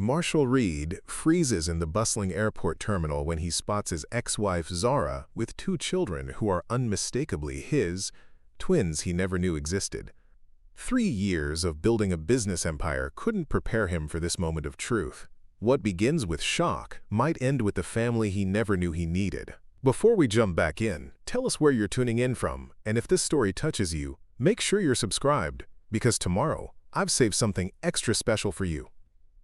Marshall Reed freezes in the bustling airport terminal when he spots his ex-wife Zara with two children who are unmistakably his, twins he never knew existed. 3 years of building a business empire couldn't prepare him for this moment of truth. What begins with shock might end with the family he never knew he needed. Before we jump back in, tell us where you're tuning in from, and if this story touches you, make sure you're subscribed, because tomorrow, I've saved something extra special for you.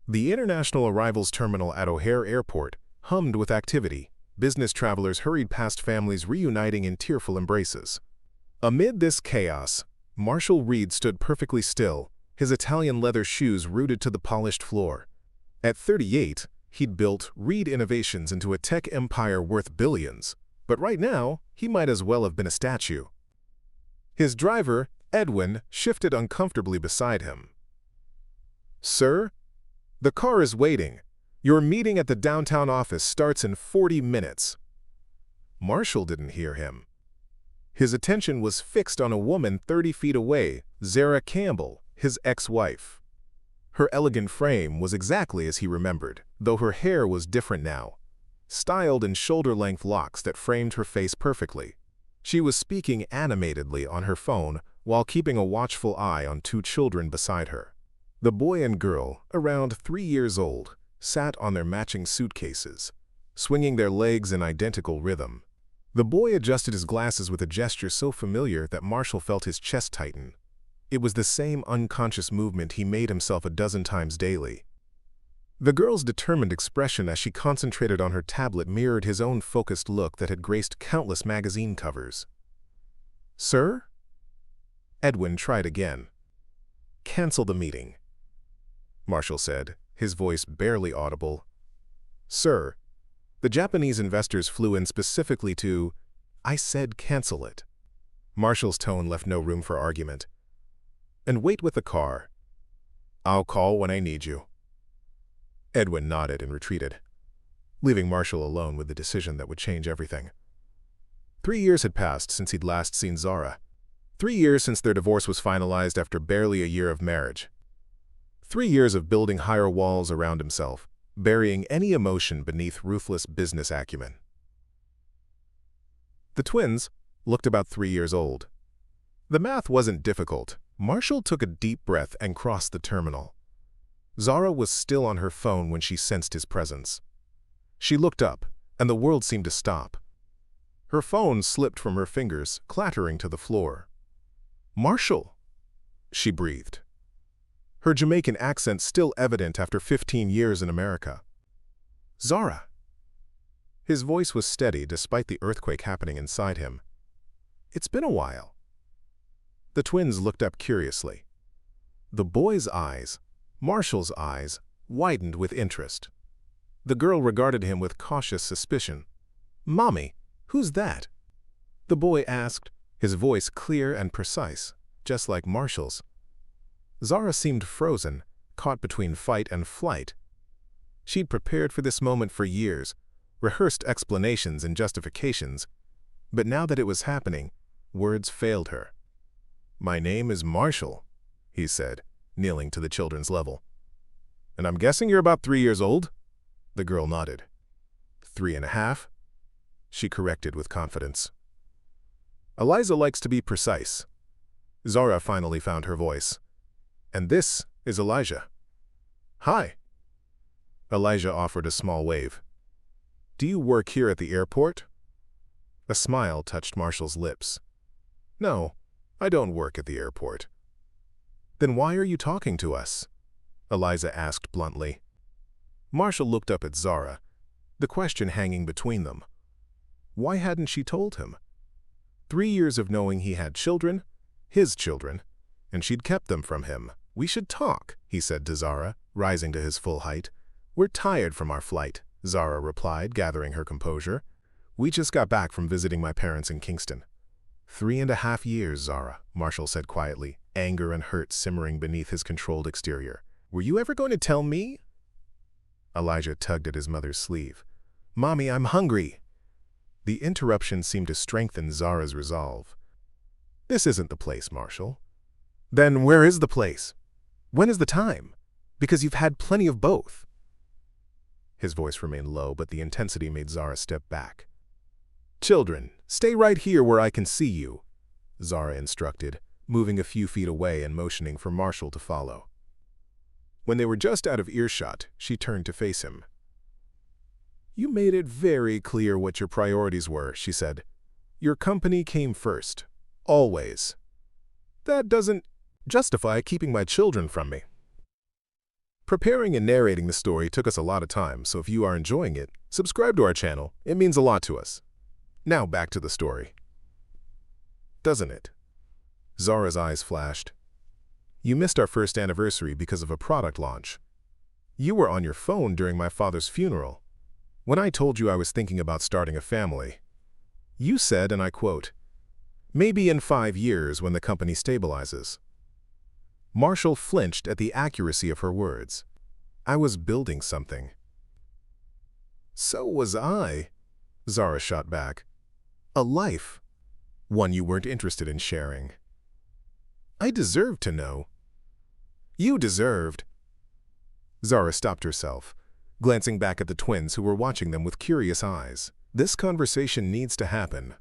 The International Arrivals Terminal at O'Hare Airport hummed with activity. Business travelers hurried past families reuniting in tearful embraces. Amid this chaos, Marshall Reed stood perfectly still, his Italian leather shoes rooted to the polished floor. At 38, he'd built Reed Innovations into a tech empire worth billions, but right now, he might as well have been a statue. His driver, Edwin, shifted uncomfortably beside him. "Sir? The car is waiting. Your meeting at the downtown office starts in 40 minutes. Marshall didn't hear him. His attention was fixed on a woman 30 feet away, Zara Campbell, his ex-wife. Her elegant frame was exactly as he remembered, though her hair was different now, styled in shoulder-length locks that framed her face perfectly. She was speaking animatedly on her phone while keeping a watchful eye on two children beside her. The boy and girl, around 3 years old, sat on their matching suitcases, swinging their legs in identical rhythm. The boy adjusted his glasses with a gesture so familiar that Marshall felt his chest tighten. It was the same unconscious movement he made himself a dozen times daily. The girl's determined expression as she concentrated on her tablet mirrored his own focused look that had graced countless magazine covers. "Sir?" Edwin tried again. "Cancel the meeting," Marshall said, his voice barely audible. "Sir, the Japanese investors flew in specifically to—" "I said cancel it." Marshall's tone left no room for argument. "And wait with the car. I'll call when I need you." Edwin nodded and retreated, leaving Marshall alone with the decision that would change everything. 3 years had passed since he'd last seen Zara. 3 years since their divorce was finalized after barely a year of marriage. 3 years of building higher walls around himself, burying any emotion beneath ruthless business acumen. The twins looked about 3 years old. The math wasn't difficult. Marshall took a deep breath and crossed the terminal. Zara was still on her phone when she sensed his presence. She looked up, and the world seemed to stop. Her phone slipped from her fingers, clattering to the floor. "Marshall," she breathed, her Jamaican accent still evident after 15 years in America. "Zara." His voice was steady despite the earthquake happening inside him. "It's been a while." The twins looked up curiously. The boy's eyes, Marshall's eyes, widened with interest. The girl regarded him with cautious suspicion. "Mommy, who's that?" the boy asked, his voice clear and precise, just like Marshall's. Zara seemed frozen, caught between fight and flight. She'd prepared for this moment for years, rehearsed explanations and justifications, but now that it was happening, words failed her. "My name is Marshall," he said, kneeling to the children's level. "And I'm guessing you're about 3 years old?" The girl nodded. 3.5, she corrected with confidence. "Eliza likes to be precise." Zara finally found her voice. "And this is Elijah." "Hi." Elijah offered a small wave. "Do you work here at the airport?" A smile touched Marshall's lips. "No, I don't work at the airport." "Then why are you talking to us?" Eliza asked bluntly. Marshall looked up at Zara, the question hanging between them. Why hadn't she told him? 3 years of knowing he had children, his children, and she'd kept them from him. "We should talk," he said to Zara, rising to his full height. "We're tired from our flight," Zara replied, gathering her composure. "We just got back from visiting my parents in Kingston." 3.5 years, Zara, Marshall said quietly, anger and hurt simmering beneath his controlled exterior. "Were you ever going to tell me?" Elijah tugged at his mother's sleeve. "Mommy, I'm hungry." The interruption seemed to strengthen Zara's resolve. "This isn't the place, Marshall." "Then where is the place? When is the time? Because you've had plenty of both." His voice remained low, but the intensity made Zara step back. "Children, stay right here where I can see you," Zara instructed, moving a few feet away and motioning for Marshall to follow. When they were just out of earshot, she turned to face him. "You made it very clear what your priorities were," she said. "Your company came first. Always. That doesn't justify keeping my children from me." Preparing and narrating the story took us a lot of time, so if you are enjoying it, subscribe to our channel. It means a lot to us. Now back to the story. Doesn't it? Zara's eyes flashed. "You missed our first anniversary because of a product launch. You were on your phone during my father's funeral. When I told you I was thinking about starting a family, you said, and I quote, 'Maybe in 5 years when the company stabilizes.'" Marshall flinched at the accuracy of her words. "I was building something." "So was I," Zara shot back. "A life. One you weren't interested in sharing. I deserved to know." "You deserved." Zara stopped herself, glancing back at the twins who were watching them with curious eyes. This conversation needs to happen,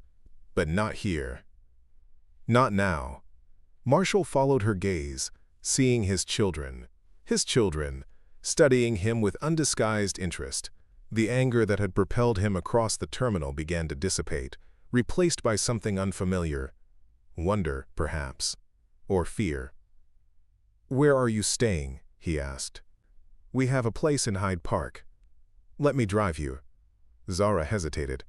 but not here. Not now. Marshall followed her gaze, seeing his children, studying him with undisguised interest. The anger that had propelled him across the terminal began to dissipate, replaced by something unfamiliar. Wonder, perhaps, or fear. "Where are you staying?" he asked. "We have a place in Hyde Park. Let me drive you." Zara hesitated.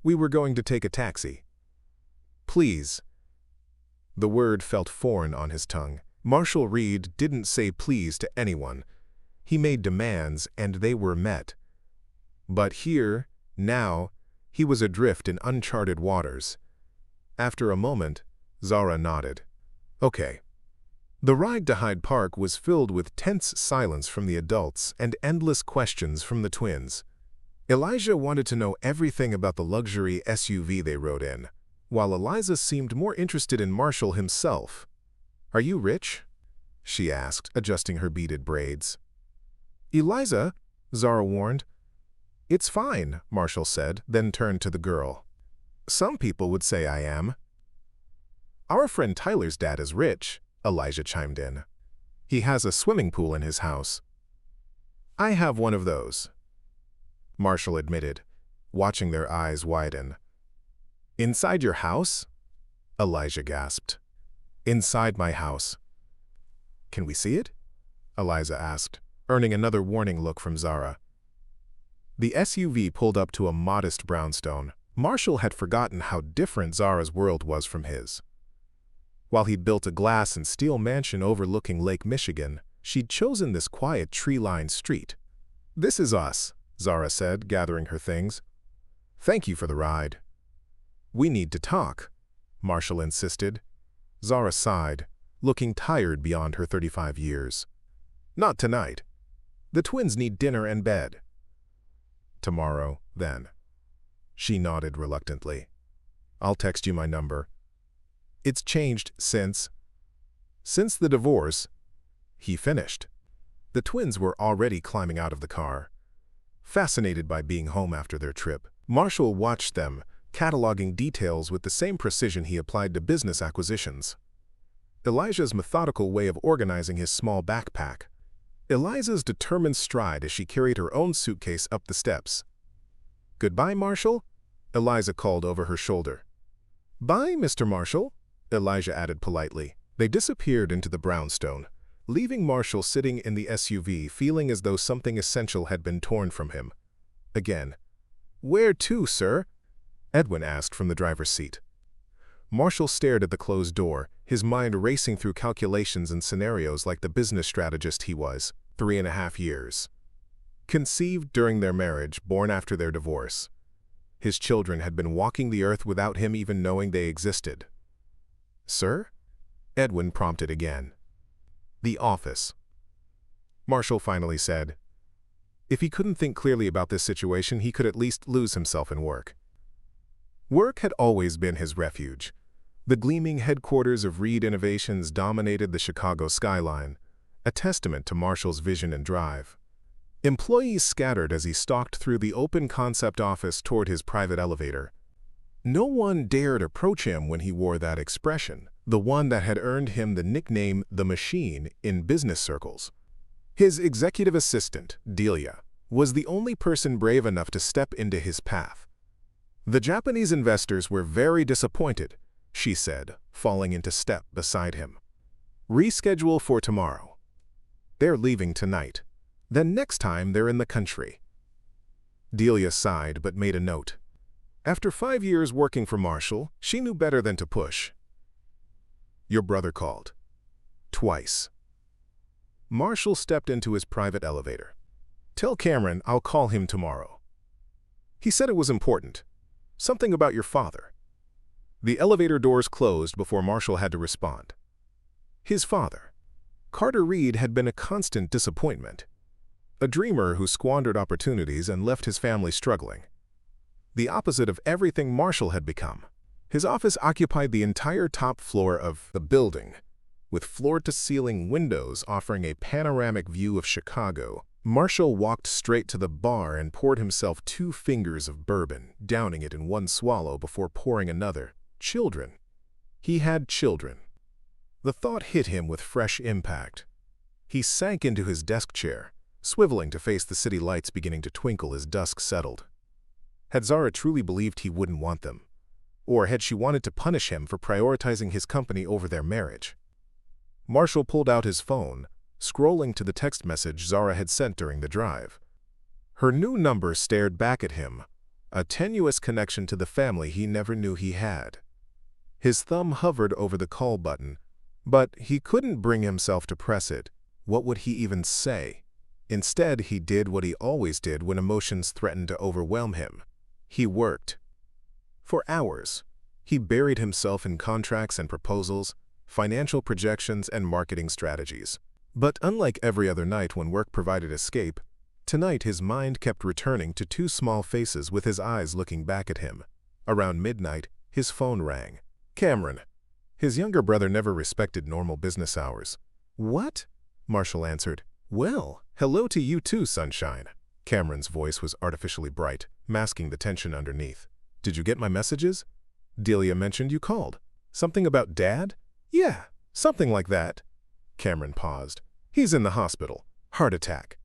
"We were going to take a taxi." "Please." The word felt foreign on his tongue. Marshall Reed didn't say please to anyone. He made demands, and they were met. But here, now, he was adrift in uncharted waters. After a moment, Zara nodded. "Okay." The ride to Hyde Park was filled with tense silence from the adults and endless questions from the twins. Elijah wanted to know everything about the luxury SUV they rode in, while Eliza seemed more interested in Marshall himself. "Are you rich?" she asked, adjusting her beaded braids. "Eliza," Zara warned. "It's fine," Marshall said, then turned to the girl. "Some people would say I am." "Our friend Tyler's dad is rich," Elijah chimed in. "He has a swimming pool in his house." "I have one of those," Marshall admitted, watching their eyes widen. "Inside your house?" Elijah gasped. "Inside my house." "Can we see it?" Eliza asked, earning another warning look from Zara. The SUV pulled up to a modest brownstone. Marshall had forgotten how different Zara's world was from his. While he'd built a glass and steel mansion overlooking Lake Michigan, she'd chosen this quiet tree-lined street. "This is us," Zara said, gathering her things. "Thank you for the ride." "We need to talk," Marshall insisted. Zara sighed, looking tired beyond her 35 years. "Not tonight. The twins need dinner and bed." "Tomorrow, then." She nodded reluctantly. "I'll text you my number." "It's changed since the divorce," he finished. The twins were already climbing out of the car. Fascinated by being home after their trip, Marshall watched them, cataloging details with the same precision he applied to business acquisitions. Elijah's methodical way of organizing his small backpack. Eliza's determined stride as she carried her own suitcase up the steps. "Goodbye, Marshall," Eliza called over her shoulder. "Bye, Mr. Marshall," Elijah added politely. They disappeared into the brownstone, leaving Marshall sitting in the SUV feeling as though something essential had been torn from him. Again. "Where to, sir?" Edwin asked from the driver's seat. Marshall stared at the closed door, his mind racing through calculations and scenarios like the business strategist he was. 3.5 years. Conceived during their marriage, born after their divorce. His children had been walking the earth without him even knowing they existed. "Sir?" Edwin prompted again. "The office." Marshall finally said. If he couldn't think clearly about this situation, he could at least lose himself in work. Work had always been his refuge. The gleaming headquarters of Reed Innovations dominated the Chicago skyline, a testament to Marshall's vision and drive. Employees scattered as he stalked through the open concept office toward his private elevator. No one dared approach him when he wore that expression, the one that had earned him the nickname The Machine in business circles. His executive assistant, Delia, was the only person brave enough to step into his path. "The Japanese investors were very disappointed," she said, falling into step beside him. "Reschedule for tomorrow. They're leaving tonight. Then next time they're in the country." Delia sighed but made a note. After 5 years working for Marshall, she knew better than to push. "Your brother called. Twice." Marshall stepped into his private elevator. "Tell Cameron I'll call him tomorrow. He said it was important. Something about your father." The elevator doors closed before Marshall had to respond. His father. Carter Reed had been a constant disappointment. A dreamer who squandered opportunities and left his family struggling. The opposite of everything Marshall had become. His office occupied the entire top floor of the building, with floor-to-ceiling windows offering a panoramic view of Chicago. Marshall walked straight to the bar and poured himself 2 fingers of bourbon, downing it in one swallow before pouring another. Children. He had children. The thought hit him with fresh impact. He sank into his desk chair, swiveling to face the city lights beginning to twinkle as dusk settled. Had Zara truly believed he wouldn't want them? Or had she wanted to punish him for prioritizing his company over their marriage? Marshall pulled out his phone, scrolling to the text message Zara had sent during the drive. Her new number stared back at him, a tenuous connection to the family he never knew he had. His thumb hovered over the call button, but he couldn't bring himself to press it. What would he even say? Instead, he did what he always did when emotions threatened to overwhelm him. He worked. For hours, he buried himself in contracts and proposals, financial projections, and marketing strategies. But unlike every other night when work provided escape, tonight his mind kept returning to 2 small faces with his eyes looking back at him. Around midnight, his phone rang. Cameron. His younger brother never respected normal business hours. "What?" Marshall answered. "Well, hello to you too, sunshine." Cameron's voice was artificially bright, masking the tension underneath. "Did you get my messages? Delia mentioned you called. Something about Dad?" "Yeah, something like that." Cameron paused. "He's in the hospital. Heart attack."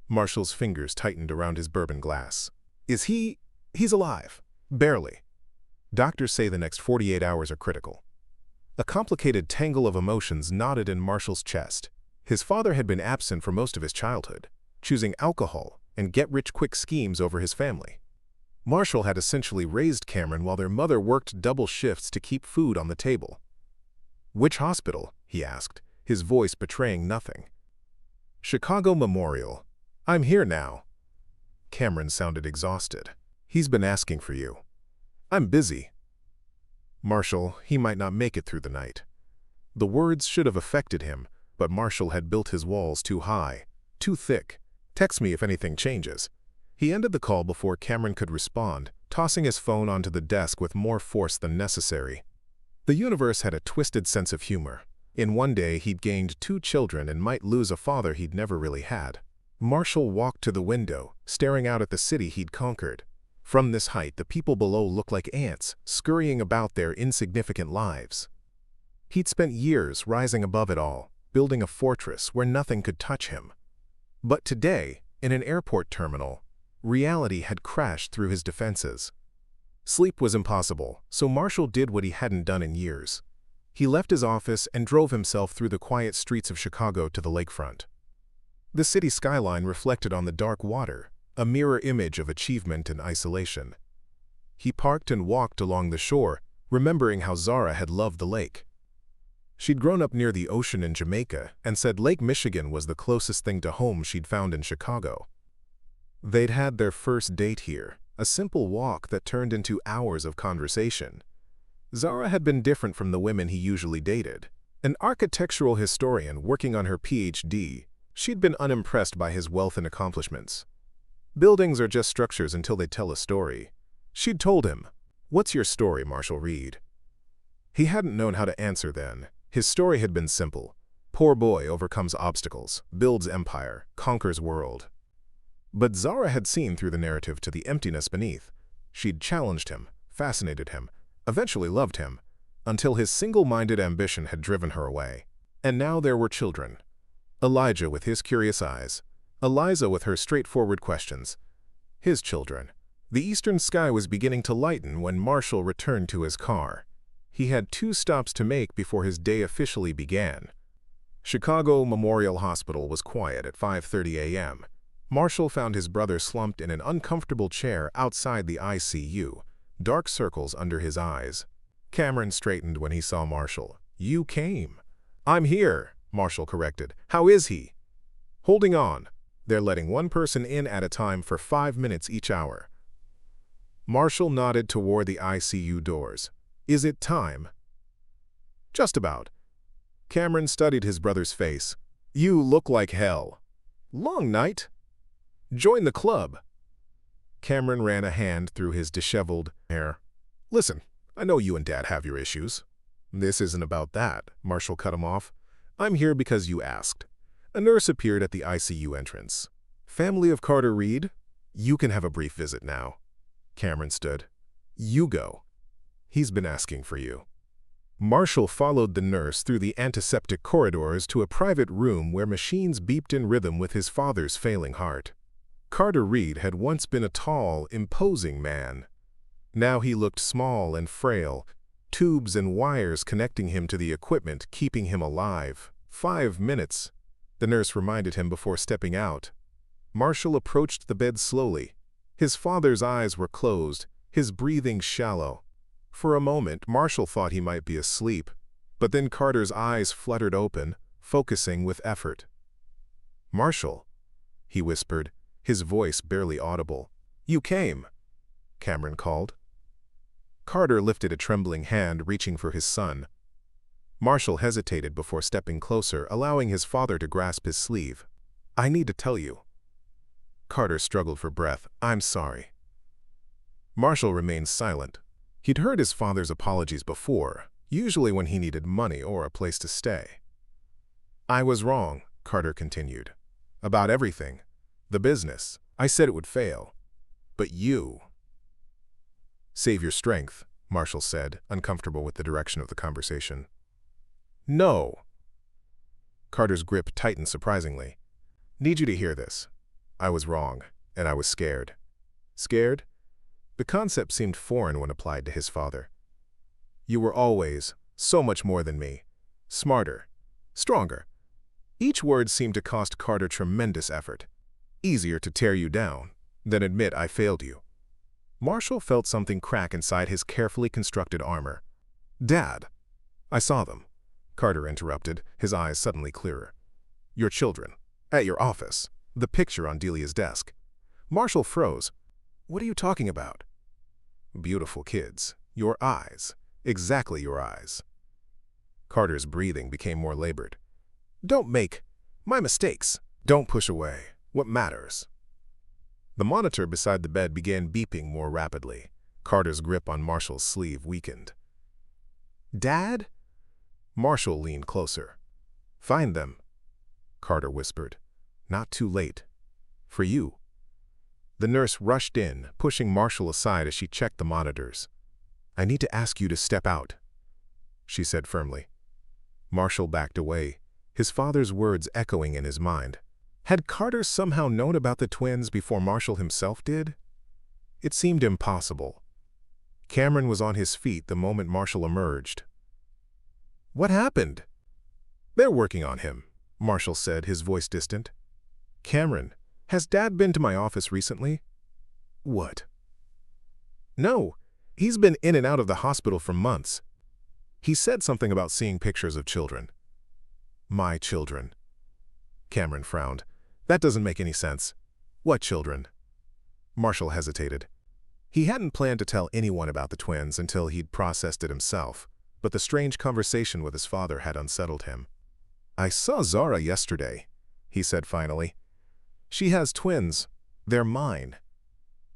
Marshall's fingers tightened around his bourbon glass. "Is he? He's alive. Barely. Doctors say the next 48 hours are critical." A complicated tangle of emotions knotted in Marshall's chest. His father had been absent for most of his childhood, choosing alcohol and get-rich-quick schemes over his family. Marshall had essentially raised Cameron while their mother worked double shifts to keep food on the table. "Which hospital?" he asked, his voice betraying nothing. "Chicago Memorial. I'm here now." Cameron sounded exhausted. "He's been asking for you." "I'm busy." "Marshall, he might not make it through the night." The words should have affected him, but Marshall had built his walls too high, too thick. "Text me if anything changes." He ended the call before Cameron could respond, tossing his phone onto the desk with more force than necessary. The universe had a twisted sense of humor. In one day, he'd gained 2 children and might lose a father he'd never really had. Marshall walked to the window, staring out at the city he'd conquered. From this height, the people below looked like ants, scurrying about their insignificant lives. He'd spent years rising above it all, building a fortress where nothing could touch him. But today, in an airport terminal, reality had crashed through his defenses. Sleep was impossible, so Marshall did what he hadn't done in years. He left his office and drove himself through the quiet streets of Chicago to the lakefront. The city skyline reflected on the dark water, a mirror image of achievement and isolation. He parked and walked along the shore, remembering how Zara had loved the lake. She'd grown up near the ocean in Jamaica and said Lake Michigan was the closest thing to home she'd found in Chicago. They'd had their first date here, a simple walk that turned into hours of conversation. Zara had been different from the women he usually dated. An architectural historian working on her PhD, she'd been unimpressed by his wealth and accomplishments. Buildings are just structures until they tell a story. She'd told him, "What's your story, Marshall Reed?" He hadn't known how to answer then. His story had been simple. Poor boy overcomes obstacles, builds empire, conquers world. But Zara had seen through the narrative to the emptiness beneath. She'd challenged him, fascinated him, eventually loved him, until his single-minded ambition had driven her away. And now there were children. Elijah with his curious eyes, Eliza with her straightforward questions. His children. The eastern sky was beginning to lighten when Marshall returned to his car. He had 2 stops to make before his day officially began. Chicago Memorial Hospital was quiet at 5:30 a.m. Marshall found his brother slumped in an uncomfortable chair outside the ICU, dark circles under his eyes. Cameron straightened when he saw Marshall. "You came." "I'm here," Marshall corrected. "How is he?" "Holding on. They're letting one person in at a time for 5 minutes each hour." Marshall nodded toward the ICU doors. "Is it time?" "Just about." Cameron studied his brother's face. "You look like hell." "Long night." "Join the club." Cameron ran a hand through his disheveled hair. "Listen, I know you and Dad have your issues." "This isn't about that," Marshall cut him off. "I'm here because you asked." A nurse appeared at the ICU entrance. "Family of Carter Reed? You can have a brief visit now." Cameron stood. "You go. He's been asking for you." Marshall followed the nurse through the antiseptic corridors to a private room where machines beeped in rhythm with his father's failing heart. Carter Reed had once been a tall, imposing man. Now he looked small and frail, tubes and wires connecting him to the equipment keeping him alive. 5 minutes, the nurse reminded him before stepping out. Marshall approached the bed slowly. His father's eyes were closed, his breathing shallow. For a moment, Marshall thought he might be asleep, but then Carter's eyes fluttered open, focusing with effort. "Marshall," he whispered, his voice barely audible. "You came," Cameron called. Carter lifted a trembling hand, reaching for his son. Marshall hesitated before stepping closer, allowing his father to grasp his sleeve. "I need to tell you." Carter struggled for breath. "I'm sorry." Marshall remained silent. He'd heard his father's apologies before, usually when he needed money or a place to stay. "I was wrong," Carter continued. "About everything. The business. I said it would fail. But you—" "Save your strength," Marshall said, uncomfortable with the direction of the conversation. "No." Carter's grip tightened surprisingly. "Need you to hear this. I was wrong, and I was scared." "Scared?" The concept seemed foreign when applied to his father. "You were always so much more than me. Smarter. Stronger." Each word seemed to cost Carter tremendous effort. "Easier to tear you down than admit I failed you." Marshall felt something crack inside his carefully constructed armor. "Dad." "I saw them," Carter interrupted, his eyes suddenly clearer. "Your children. At your office. The picture on Delia's desk." Marshall froze. "What are you talking about?" "Beautiful kids. Your eyes. Exactly your eyes." Carter's breathing became more labored. "Don't make my mistakes. Don't push away what matters." The monitor beside the bed began beeping more rapidly. Carter's grip on Marshall's sleeve weakened. "Dad?" Marshall leaned closer. "Find them," Carter whispered. "Not too late. For you." The nurse rushed in, pushing Marshall aside as she checked the monitors. "I need to ask you to step out," she said firmly. Marshall backed away, his father's words echoing in his mind. Had Carter somehow known about the twins before Marshall himself did? It seemed impossible. Cameron was on his feet the moment Marshall emerged. "What happened?" "They're working on him," Marshall said, his voice distant. "Cameron, has Dad been to my office recently?" "What?" "No, he's been in and out of the hospital for months. He said something about seeing pictures of children." "My children." Cameron frowned. "That doesn't make any sense." "What children?" Marshall hesitated. He hadn't planned to tell anyone about the twins until he'd processed it himself, but the strange conversation with his father had unsettled him. "I saw Zara yesterday," he said finally. "She has twins. They're mine."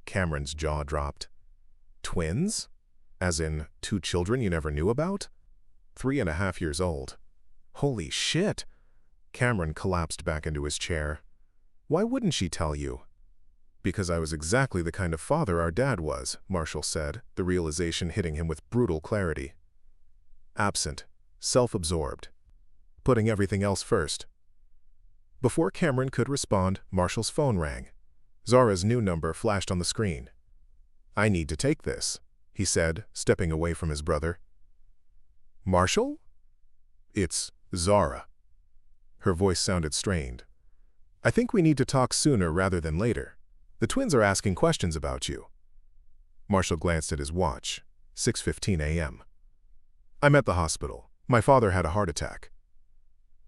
Cameron's jaw dropped. "Twins? As in 2 children you never knew about?" 3.5 years old. "Holy shit!" Cameron collapsed back into his chair. "Why wouldn't she tell you?" because I was exactly the kind of father our dad was, Marshall said, the realization hitting him with brutal clarity. Absent, self-absorbed, putting everything else first. Before Cameron could respond, Marshall's phone rang. Zara's new number flashed on the screen. "I need to take this," he said, stepping away from his brother. "Marshall?" "It's Zara." Her voice sounded strained. "I think we need to talk sooner rather than later. The twins are asking questions about you." Marshall glanced at his watch. 6:15 a.m. "I'm at the hospital. My father had a heart attack."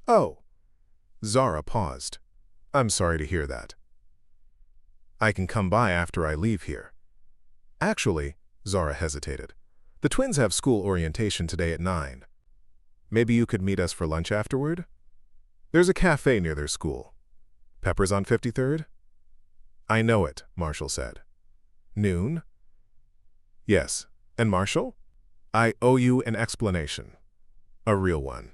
"Oh." Zara paused. "I'm sorry to hear that. I can come by after I leave here." "Actually," Zara hesitated, "the twins have school orientation today at 9. Maybe you could meet us for lunch afterward? There's a cafe near their school. Pepper's on 53rd? "I know it," Marshall said. "Noon?" "Yes. And Marshall? I owe you an explanation. A real one."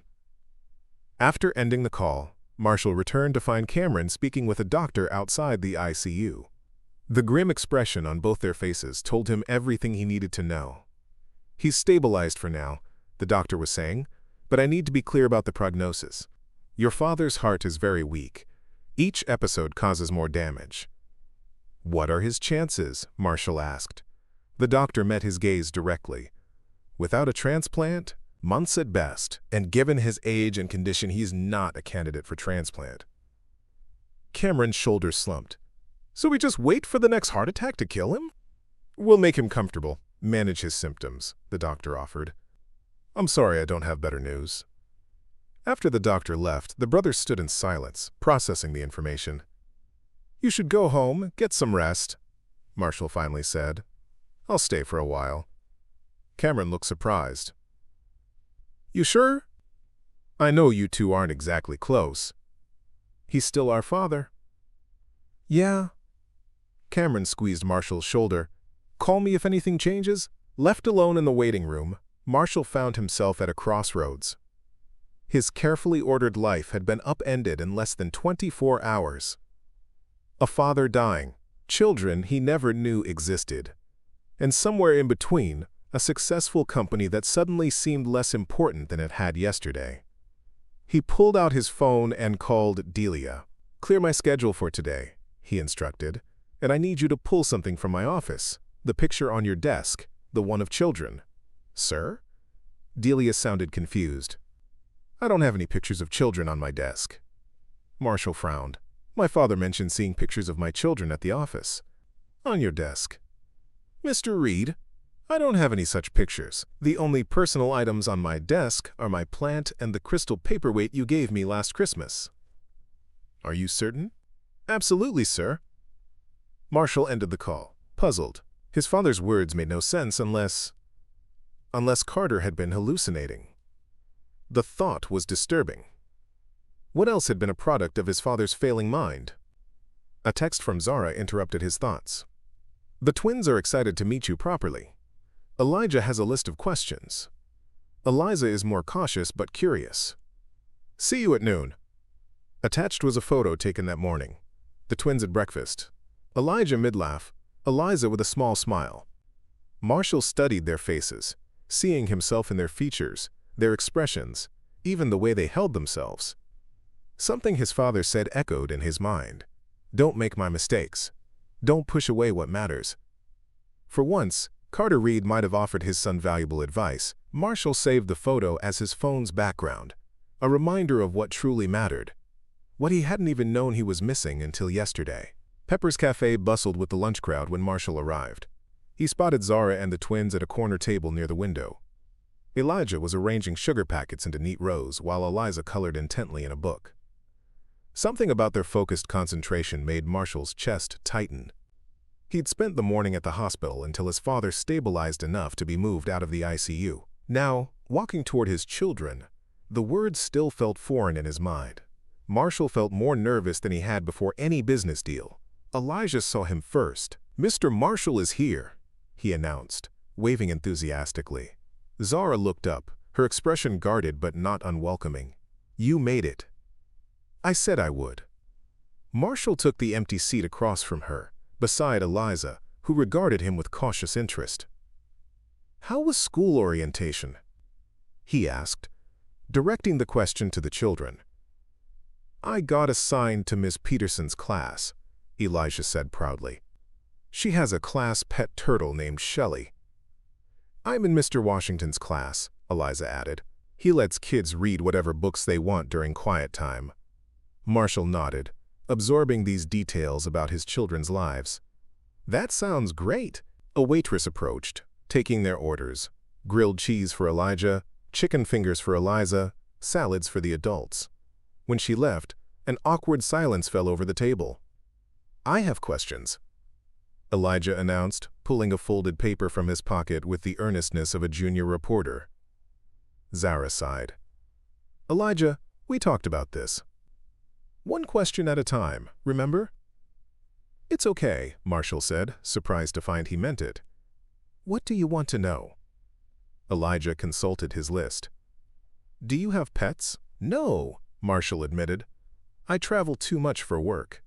After ending the call, Marshall returned to find Cameron speaking with a doctor outside the ICU. The grim expression on both their faces told him everything he needed to know. "He's stabilized for now," the doctor was saying, "but I need to be clear about the prognosis. Your father's heart is very weak. Each episode causes more damage." "What are his chances?" Marshall asked. The doctor met his gaze directly. "Without a transplant, months at best, and given his age and condition, he's not a candidate for transplant." Cameron's shoulders slumped. "So we just wait for the next heart attack to kill him?" "We'll make him comfortable, manage his symptoms," the doctor offered. "I'm sorry I don't have better news." After the doctor left, the brothers stood in silence, processing the information. "You should go home, get some rest," Marshall finally said. "I'll stay for a while." Cameron looked surprised. "You sure? I know you two aren't exactly close." "He's still our father." "Yeah." Cameron squeezed Marshall's shoulder. "Call me if anything changes." Left alone in the waiting room, Marshall found himself at a crossroads. His carefully ordered life had been upended in less than 24 hours. A father dying, children he never knew existed, and somewhere in between, a successful company that suddenly seemed less important than it had yesterday. He pulled out his phone and called Delia. "Clear my schedule for today," he instructed, "and I need you to pull something from my office. The picture on your desk, the one of children." "Sir?" Delia sounded confused. "I don't have any pictures of children on my desk." Marshall frowned. "My father mentioned seeing pictures of my children at the office." "On your desk." "Mr. Reed, I don't have any such pictures. The only personal items on my desk are my plant and the crystal paperweight you gave me last Christmas." "Are you certain?" "Absolutely, sir." Marshall ended the call, puzzled. His father's words made no sense unless Carter had been hallucinating. The thought was disturbing. What else had been a product of his father's failing mind? A text from Zara interrupted his thoughts. "The twins are excited to meet you properly. Elijah has a list of questions. Eliza is more cautious but curious. See you at noon." Attached was a photo taken that morning. The twins at breakfast. Elijah mid-laugh, Eliza with a small smile. Marshall studied their faces, seeing himself in their features, their expressions, even the way they held themselves. Something his father said echoed in his mind. "Don't make my mistakes. Don't push away what matters." For once, Carter Reed might have offered his son valuable advice. Marshall saved the photo as his phone's background, a reminder of what truly mattered, what he hadn't even known he was missing until yesterday. Pepper's Cafe bustled with the lunch crowd when Marshall arrived. He spotted Zara and the twins at a corner table near the window. Elijah was arranging sugar packets into neat rows while Eliza colored intently in a book. Something about their focused concentration made Marshall's chest tighten. He'd spent the morning at the hospital until his father stabilized enough to be moved out of the ICU. Now, walking toward his children, the words still felt foreign in his mind. Marshall felt more nervous than he had before any business deal. Elijah saw him first. "Mr. Marshall is here," he announced, waving enthusiastically. Zara looked up, her expression guarded but not unwelcoming. "You made it." "I said I would." Marshall took the empty seat across from her, beside Eliza, who regarded him with cautious interest. "How was school orientation?" he asked, directing the question to the children. "I got assigned to Miss Peterson's class," Elijah said proudly. "She has a class pet turtle named Shelley." "I'm in Mr. Washington's class," Eliza added. "He lets kids read whatever books they want during quiet time." Marshall nodded, absorbing these details about his children's lives. "That sounds great." A waitress approached, taking their orders: grilled cheese for Elijah, chicken fingers for Eliza, salads for the adults. When she left, an awkward silence fell over the table. "I have questions," Elijah announced, pulling a folded paper from his pocket with the earnestness of a junior reporter. Zara sighed. "Elijah, we talked about this. One question at a time, remember?" "It's okay," Marshall said, surprised to find he meant it. "What do you want to know?" Elijah consulted his list. "Do you have pets?" "No," Marshall admitted. "I travel too much for work."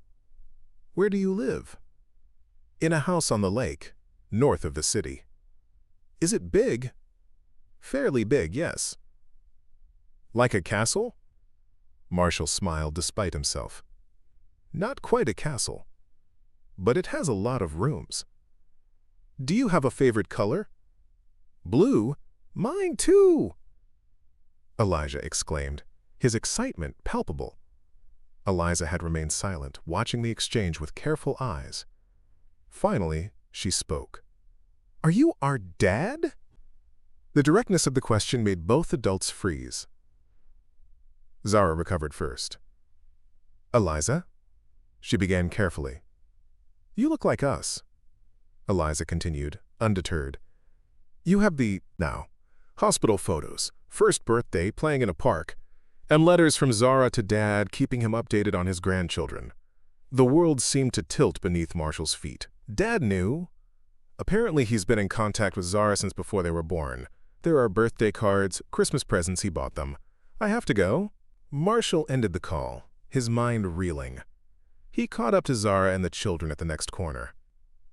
"Where do you live?" "In a house on the lake, north of the city." "Is it big?" "Fairly big, yes." "Like a castle?" Marshall smiled despite himself. "Not quite a castle, but it has a lot of rooms." "Do you have a favorite color?" "Blue? Mine too!" Elijah exclaimed, his excitement palpable. Eliza had remained silent, watching the exchange with careful eyes. Finally, she spoke. "Are you our dad?" The directness of the question made both adults freeze. Zara recovered first. "Eliza?" She began carefully. "You look like us," Eliza continued, undeterred. "You have hospital photos, first birthday, playing in a park, and letters from Zara to Dad keeping him updated on his grandchildren." The world seemed to tilt beneath Marshall's feet. "Dad knew. Apparently he's been in contact with Zara since before they were born. There are birthday cards, Christmas presents he bought them. I have to go." Marshall ended the call, his mind reeling. He caught up to Zara and the children at the next corner.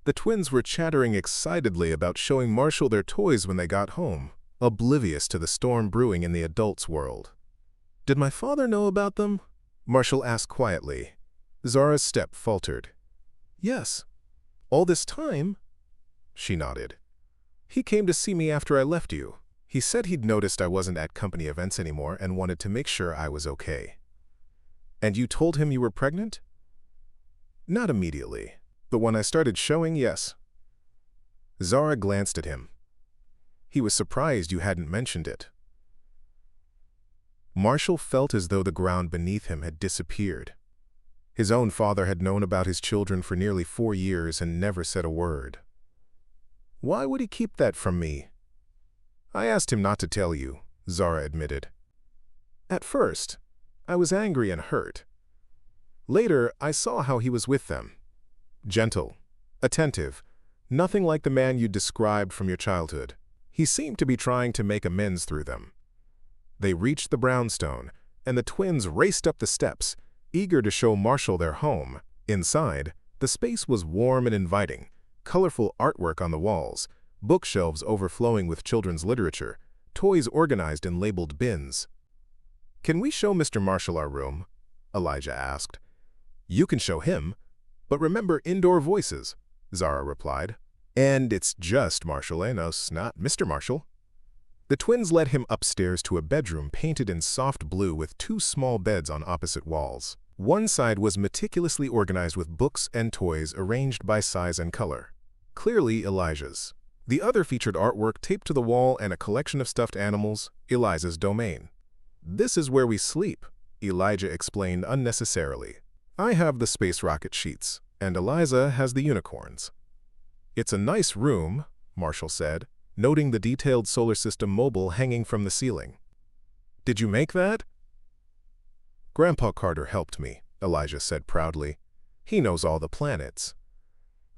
The twins were chattering excitedly about showing Marshall their toys when they got home, oblivious to the storm brewing in the adults' world. "Did my father know about them?" Marshall asked quietly. Zara's step faltered. "Yes. All this time?" She nodded. "He came to see me after I left you. He said he'd noticed I wasn't at company events anymore and wanted to make sure I was okay." "And you told him you were pregnant?" "Not immediately, but when I started showing, yes." Zara glanced at him. "He was surprised you hadn't mentioned it." Marshall felt as though the ground beneath him had disappeared. His own father had known about his children for nearly 4 years and never said a word. "Why would he keep that from me?" "I asked him not to tell you," Zara admitted. "At first, I was angry and hurt. Later, I saw how he was with them. Gentle, attentive, nothing like the man you described from your childhood. He seemed to be trying to make amends through them." They reached the brownstone, and the twins raced up the steps, eager to show Marshall their home. Inside, the space was warm and inviting, colorful artwork on the walls, bookshelves overflowing with children's literature, toys organized in labeled bins. "Can we show Mr. Marshall our room?" Elijah asked. "You can show him, but remember indoor voices," Zara replied. "And it's just Marshall and us, not Mr. Marshall." The twins led him upstairs to a bedroom painted in soft blue with 2 small beds on opposite walls. One side was meticulously organized with books and toys arranged by size and color, clearly Elijah's. The other featured artwork taped to the wall and a collection of stuffed animals, Eliza's domain. "This is where we sleep," Elijah explained unnecessarily. "I have the space rocket sheets, and Eliza has the unicorns." "It's a nice room," Marshall said, noting the detailed solar system mobile hanging from the ceiling. "Did you make that?" "Grandpa Carter helped me," Elijah said proudly. "He knows all the planets."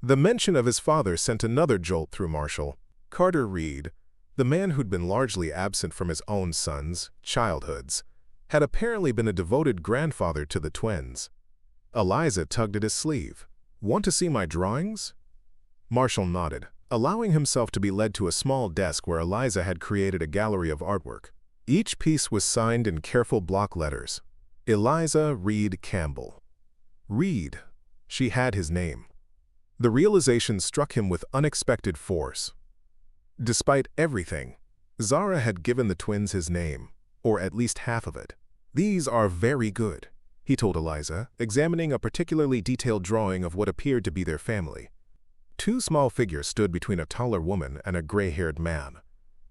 The mention of his father sent another jolt through Marshall. Carter Reed, the man who'd been largely absent from his own sons' childhoods, had apparently been a devoted grandfather to the twins. Eliza tugged at his sleeve. Want to see my drawings? Marshall nodded, allowing himself to be led to a small desk where Eliza had created a gallery of artwork. Each piece was signed in careful block letters. Eliza Reed Campbell. Reed. She had his name. The realization struck him with unexpected force. Despite everything, Zara had given the twins his name, or at least half of it. These are very good, he told Eliza, examining a particularly detailed drawing of what appeared to be their family. Two small figures stood between a taller woman and a gray-haired man.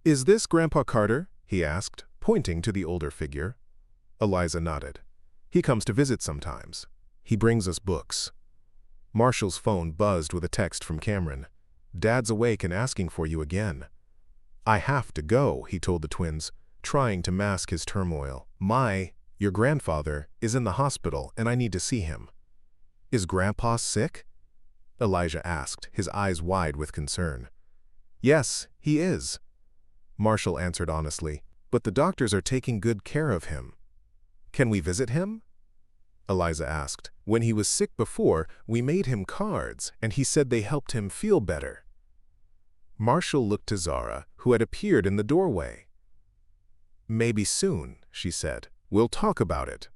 Is this Grandpa Carter? He asked, pointing to the older figure. Eliza nodded. He comes to visit sometimes. He brings us books. Marshall's phone buzzed with a text from Cameron. Dad's awake and asking for you again. I have to go, he told the twins, trying to mask his turmoil. Your grandfather, is in the hospital and I need to see him. Is Grandpa sick? Elijah asked, his eyes wide with concern. Yes, he is, Marshall answered honestly, but the doctors are taking good care of him. Can we visit him? Eliza asked. When he was sick before, we made him cards, and he said they helped him feel better. Marshall looked to Zara, who had appeared in the doorway. Maybe soon, she said. We'll talk about it.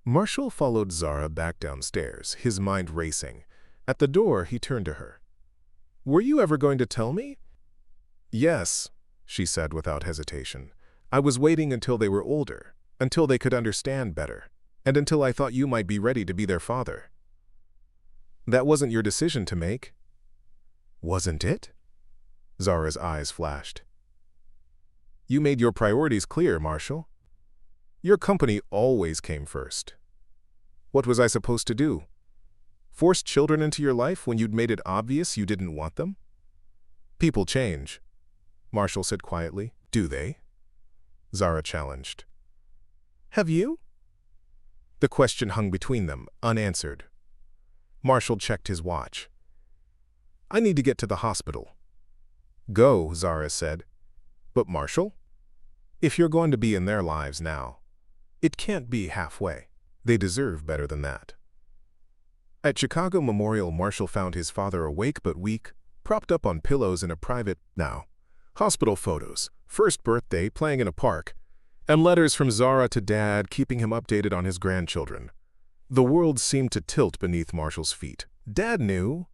Marshall followed Zara back downstairs, his mind racing. At the door, he turned to her. Were you ever going to tell me? Yes, she said without hesitation. I was waiting until they were older, until they could understand better, and until I thought you might be ready to be their father. That wasn't your decision to make. Wasn't it? Zara's eyes flashed. You made your priorities clear, Marshall. Your company always came first. What was I supposed to do? Force children into your life when you'd made it obvious you didn't want them? People change, Marshall said quietly. Do they? Zara challenged. Have you? The question hung between them, unanswered. Marshall checked his watch. I need to get to the hospital. Go, Zara said. But Marshall? If you're going to be in their lives now, it can't be halfway. They deserve better than that. At Chicago Memorial, Marshall found his father awake but weak, propped up on pillows in a private, hospital photos, first birthday, playing in a park, and letters from Zara to Dad keeping him updated on his grandchildren. The world seemed to tilt beneath Marshall's feet. Dad knew.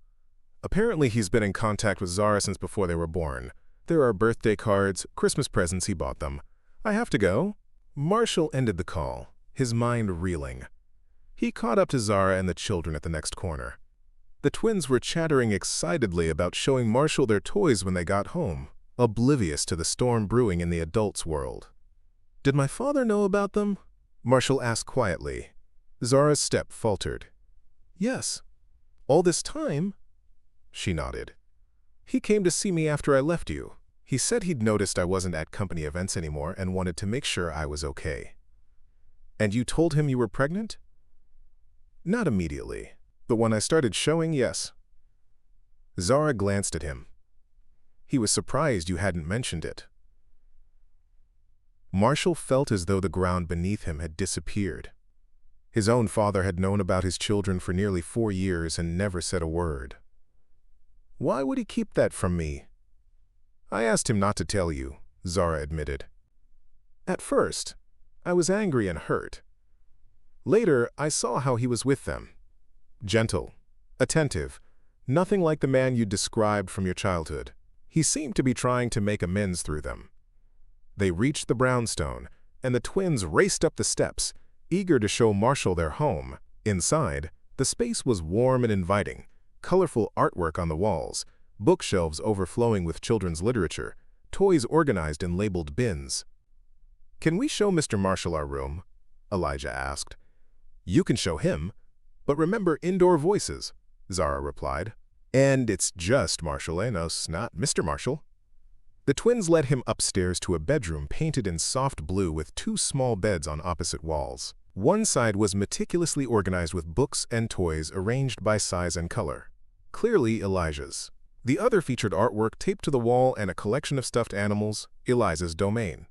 Apparently he's been in contact with Zara since before they were born. There are birthday cards, Christmas presents he bought them. I have to go. Marshall ended the call, his mind reeling. He caught up to Zara and the children at the next corner. The twins were chattering excitedly about showing Marshall their toys when they got home, oblivious to the storm brewing in the adults' world. Did my father know about them? Marshall asked quietly. Zara's step faltered. Yes. All this time? She nodded. He came to see me after I left you. He said he'd noticed I wasn't at company events anymore and wanted to make sure I was okay. And you told him you were pregnant? Not immediately, but when I started showing, yes. Zara glanced at him. He was surprised you hadn't mentioned it. Marshall felt as though the ground beneath him had disappeared. His own father had known about his children for nearly 4 years and never said a word. Why would he keep that from me? I asked him not to tell you, Zara admitted. At first, I was angry and hurt. Later, I saw how he was with them. Gentle, attentive, nothing like the man you described from your childhood. He seemed to be trying to make amends through them. They reached the brownstone, and the twins raced up the steps, eager to show Marshall their home. Inside, the space was warm and inviting, colorful artwork on the walls, bookshelves overflowing with children's literature, toys organized in labeled bins. Can we show Mr. Marshall our room? Elijah asked. You can show him, but remember indoor voices, Zara replied. And it's just Marshall and us, not Mr. Marshall. The twins led him upstairs to a bedroom painted in soft blue with 2 small beds on opposite walls. One side was meticulously organized with books and toys arranged by size and color, clearly Elijah's. The other featured artwork taped to the wall and a collection of stuffed animals, Eliza's domain.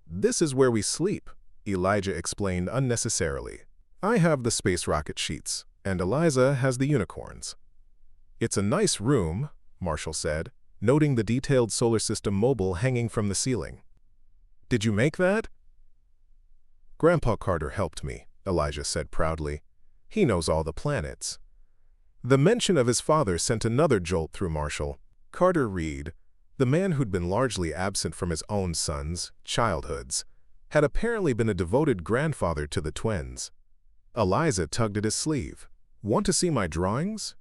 This is where we sleep, Elijah explained unnecessarily. I have the space rocket sheets. and Eliza has the unicorns. It's a nice room, Marshall said, noting the detailed solar system mobile hanging from the ceiling. Did you make that? Grandpa Carter helped me, Elijah said proudly. He knows all the planets. The mention of his father sent another jolt through Marshall. Carter Reed, the man who'd been largely absent from his own sons' childhoods, had apparently been a devoted grandfather to the twins. Eliza tugged at his sleeve. Want to see my drawings?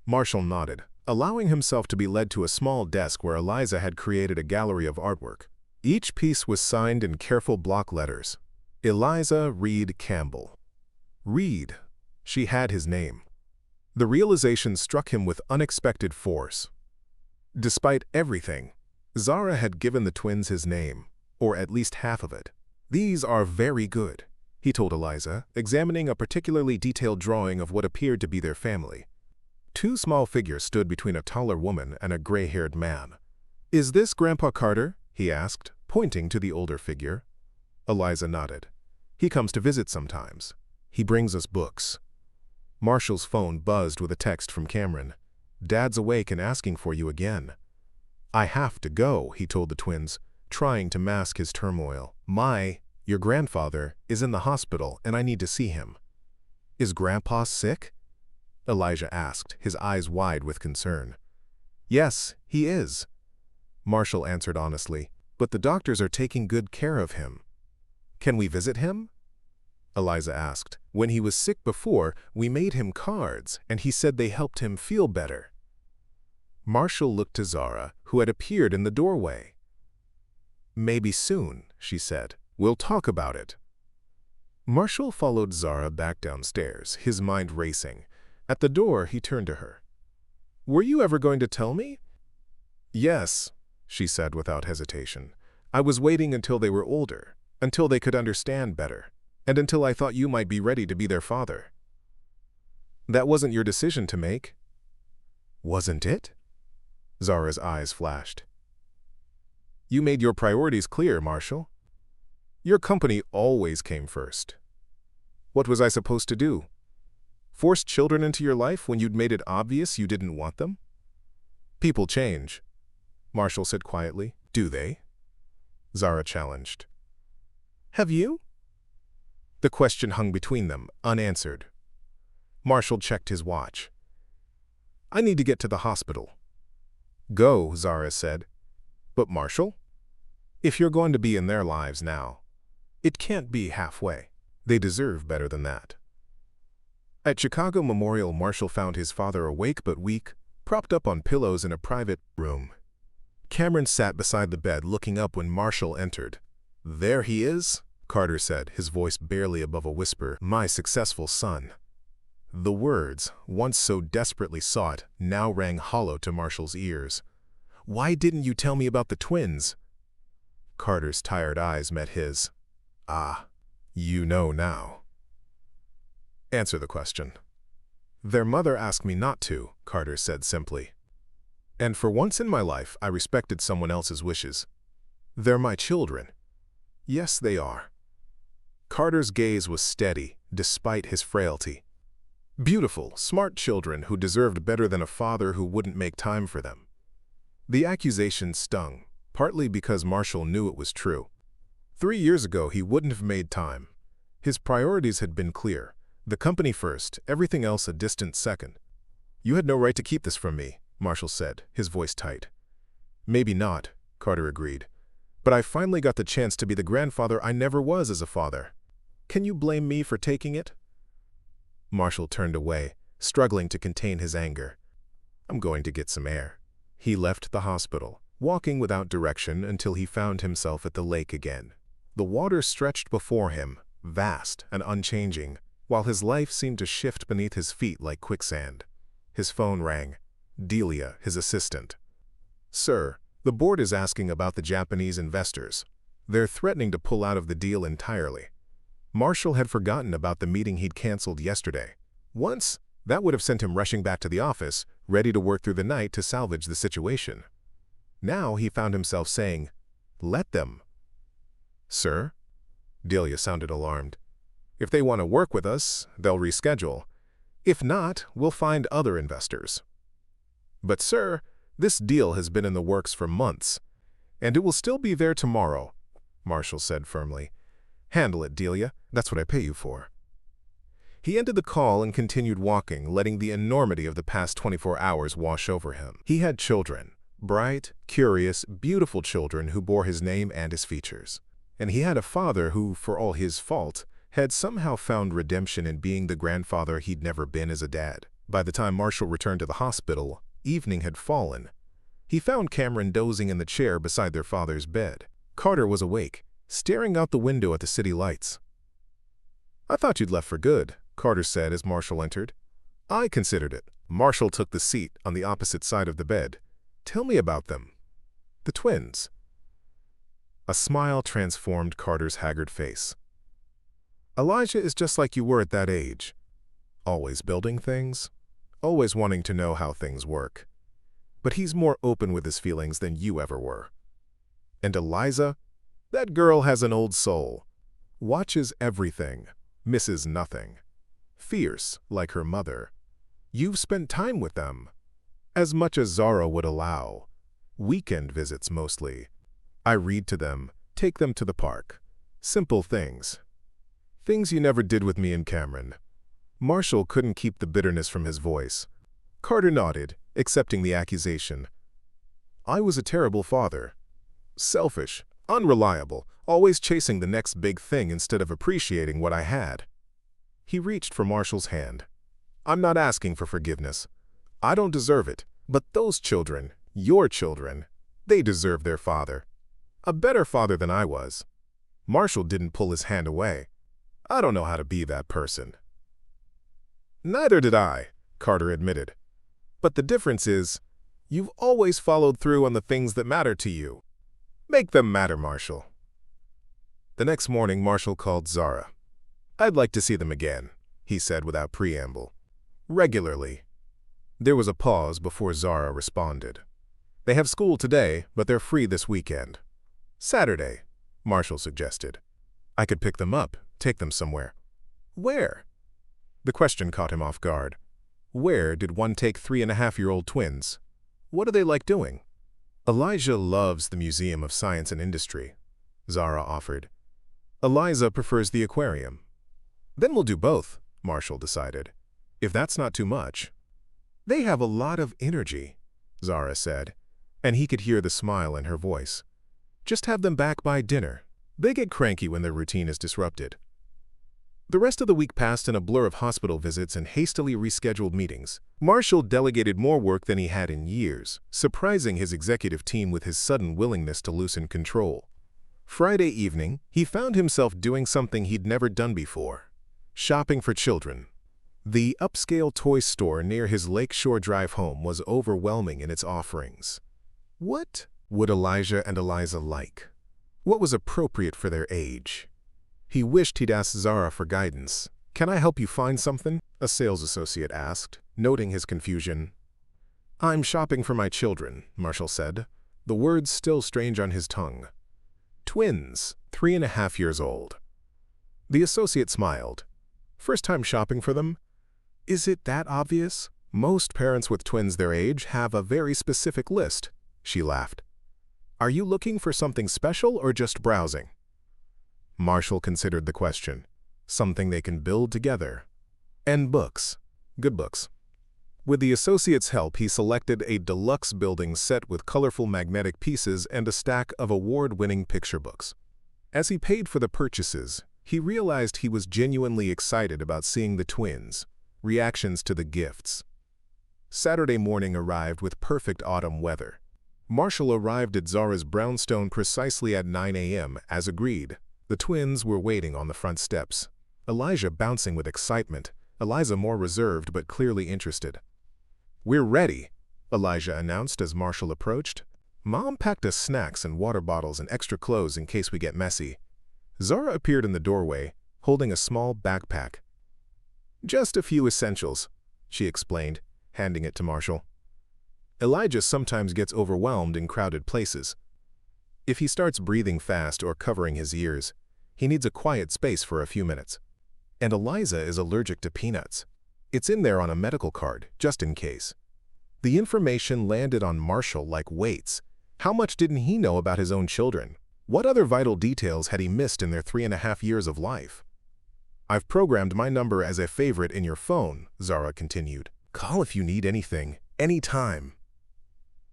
Marshall nodded, allowing himself to be led to a small desk where Eliza had created a gallery of artwork. Each piece was signed in careful block letters. Eliza Reed Campbell. Reed. She had his name. The realization struck him with unexpected force. Despite everything, Zara had given the twins his name, or at least half of it. These are very good, he told Eliza, examining a particularly detailed drawing of what appeared to be their family. Two small figures stood between a taller woman and a gray-haired man. Is this Grandpa Carter? He asked, pointing to the older figure. Eliza nodded. He comes to visit sometimes. He brings us books. Marshall's phone buzzed with a text from Cameron. Dad's awake and asking for you again. I have to go, he told the twins, trying to mask his turmoil. Your grandfather is in the hospital and I need to see him. Is Grandpa sick? Elijah asked, his eyes wide with concern. Yes, he is, Marshall answered honestly, but the doctors are taking good care of him. Can we visit him? Eliza asked. When he was sick before, we made him cards, and he said they helped him feel better. Marshall looked to Zara, who had appeared in the doorway. Maybe soon, she said. We'll talk about it. Marshall followed Zara back downstairs, his mind racing. At the door, he turned to her. Were you ever going to tell me? Yes, she said without hesitation. I was waiting until they were older, until they could understand better, and until I thought you might be ready to be their father. That wasn't your decision to make. Wasn't it? Zara's eyes flashed. You made your priorities clear, Marshall. Your company always came first. What was I supposed to do? Force children into your life when you'd made it obvious you didn't want them? People change, Marshall said quietly. Do they? Zara challenged. Have you? The question hung between them, unanswered. Marshall checked his watch. I need to get to the hospital. Go, Zara said. But Marshall? If you're going to be in their lives now, it can't be halfway. They deserve better than that. At Chicago Memorial, Marshall found his father awake but weak, propped up on pillows in a private room. Cameron sat beside the bed looking up when Marshall entered. There he is, Carter said, his voice barely above a whisper. My successful son. The words, once so desperately sought, now rang hollow to Marshall's ears. Why didn't you tell me about the twins? Carter's tired eyes met his. Ah, you know now. Answer the question. Their mother asked me not to, Carter said simply. And for once in my life, I respected someone else's wishes. They're my children. Yes, they are. Carter's gaze was steady, despite his frailty. Beautiful, smart children who deserved better than a father who wouldn't make time for them. The accusation stung, partly because Marshall knew it was true. 3 years ago, he wouldn't have made time. His priorities had been clear. The company first, everything else a distant second. You had no right to keep this from me, Marshall said, his voice tight. Maybe not, Carter agreed. But I finally got the chance to be the grandfather I never was as a father. Can you blame me for taking it? Marshall turned away, struggling to contain his anger. I'm going to get some air. He left the hospital, walking without direction until he found himself at the lake again. The water stretched before him, vast and unchanging, while his life seemed to shift beneath his feet like quicksand. His phone rang. Delia, his assistant. Sir, the board is asking about the Japanese investors. They're threatening to pull out of the deal entirely. Marshall had forgotten about the meeting he'd canceled yesterday. Once, that would have sent him rushing back to the office, ready to work through the night to salvage the situation. Now he found himself saying, "Let them." Sir? Delia sounded alarmed. If they want to work with us, they'll reschedule. If not, we'll find other investors. But sir, this deal has been in the works for months, and it will still be there tomorrow, Marshall said firmly. Handle it, Delia. That's what I pay you for. He ended the call and continued walking, letting the enormity of the past 24 hours wash over him. He had children, bright, curious, beautiful children who bore his name and his features. And he had a father who, for all his fault, had somehow found redemption in being the grandfather he'd never been as a dad. By the time Marshall returned to the hospital, evening had fallen. He found Cameron dozing in the chair beside their father's bed. Carter was awake, staring out the window at the city lights. "I thought you'd left for good," Carter said as Marshall entered. "I considered it." Marshall took the seat on the opposite side of the bed. "Tell me about them." "The twins." A smile transformed Carter's haggard face. "Elijah is just like you were at that age. Always building things, always wanting to know how things work. But he's more open with his feelings than you ever were. And Eliza, that girl has an old soul. Watches everything, misses nothing. Fierce, like her mother. You've spent time with them. As much as Zara would allow. Weekend visits mostly. I read to them, take them to the park. Simple things. Things you never did with me and Cameron." Marshall couldn't keep the bitterness from his voice. Carter nodded, accepting the accusation. "I was a terrible father. Selfish, unreliable, always chasing the next big thing instead of appreciating what I had." He reached for Marshall's hand. "I'm not asking for forgiveness. I don't deserve it. But those children, your children, they deserve their father. A better father than I was." Marshall didn't pull his hand away. "I don't know how to be that person." "Neither did I," Carter admitted. "But the difference is, you've always followed through on the things that matter to you. Make them matter, Marshall." The next morning, Marshall called Zara. "I'd like to see them again," he said without preamble. "Regularly." There was a pause before Zara responded. "They have school today, but they're free this weekend." "Saturday," Marshall suggested. "I could pick them up, take them somewhere." "Where?" The question caught him off guard. Where did one take 3.5-year-old twins? What do they like doing? "Elijah loves the Museum of Science and Industry," Zara offered. "Eliza prefers the aquarium." "Then we'll do both," Marshall decided. "If that's not too much." "They have a lot of energy," Zara said, and he could hear the smile in her voice. "Just have them back by dinner. They get cranky when their routine is disrupted." The rest of the week passed in a blur of hospital visits and hastily rescheduled meetings. Marshall delegated more work than he had in years, surprising his executive team with his sudden willingness to loosen control. Friday evening, he found himself doing something he'd never done before: shopping for children. The upscale toy store near his Lakeshore Drive home was overwhelming in its offerings. What would Elijah and Eliza like? What was appropriate for their age? He wished he'd asked Zara for guidance. "Can I help you find something?" a sales associate asked, noting his confusion. "I'm shopping for my children," Marshall said, the words still strange on his tongue. "Twins, 3.5 years old." The associate smiled. "First time shopping for them? Is it that obvious? Most parents with twins their age have a very specific list," she laughed. "Are you looking for something special or just browsing?" Marshall considered the question. Something they can build together. And books. Good books. With the associate's help, he selected a deluxe building set with colorful magnetic pieces and a stack of award-winning picture books. As he paid for the purchases, he realized he was genuinely excited about seeing the twins' reactions to the gifts. Saturday morning arrived with perfect autumn weather. Marshall arrived at Zara's brownstone precisely at 9 a.m. as agreed. The twins were waiting on the front steps, Elijah bouncing with excitement, Eliza more reserved but clearly interested. "We're ready," Elijah announced as Marshall approached. "Mom packed us snacks and water bottles and extra clothes in case we get messy." Zara appeared in the doorway, holding a small backpack. "Just a few essentials," she explained, handing it to Marshall. Elijah sometimes gets overwhelmed in crowded places. If he starts breathing fast or covering his ears, he needs a quiet space for a few minutes. And Eliza is allergic to peanuts. It's in there on a medical card, just in case. The information landed on Marshall like weights. How much didn't he know about his own children? What other vital details had he missed in their 3.5 years of life? I've programmed my number as a favorite in your phone, Zara continued. Call if you need anything, anytime.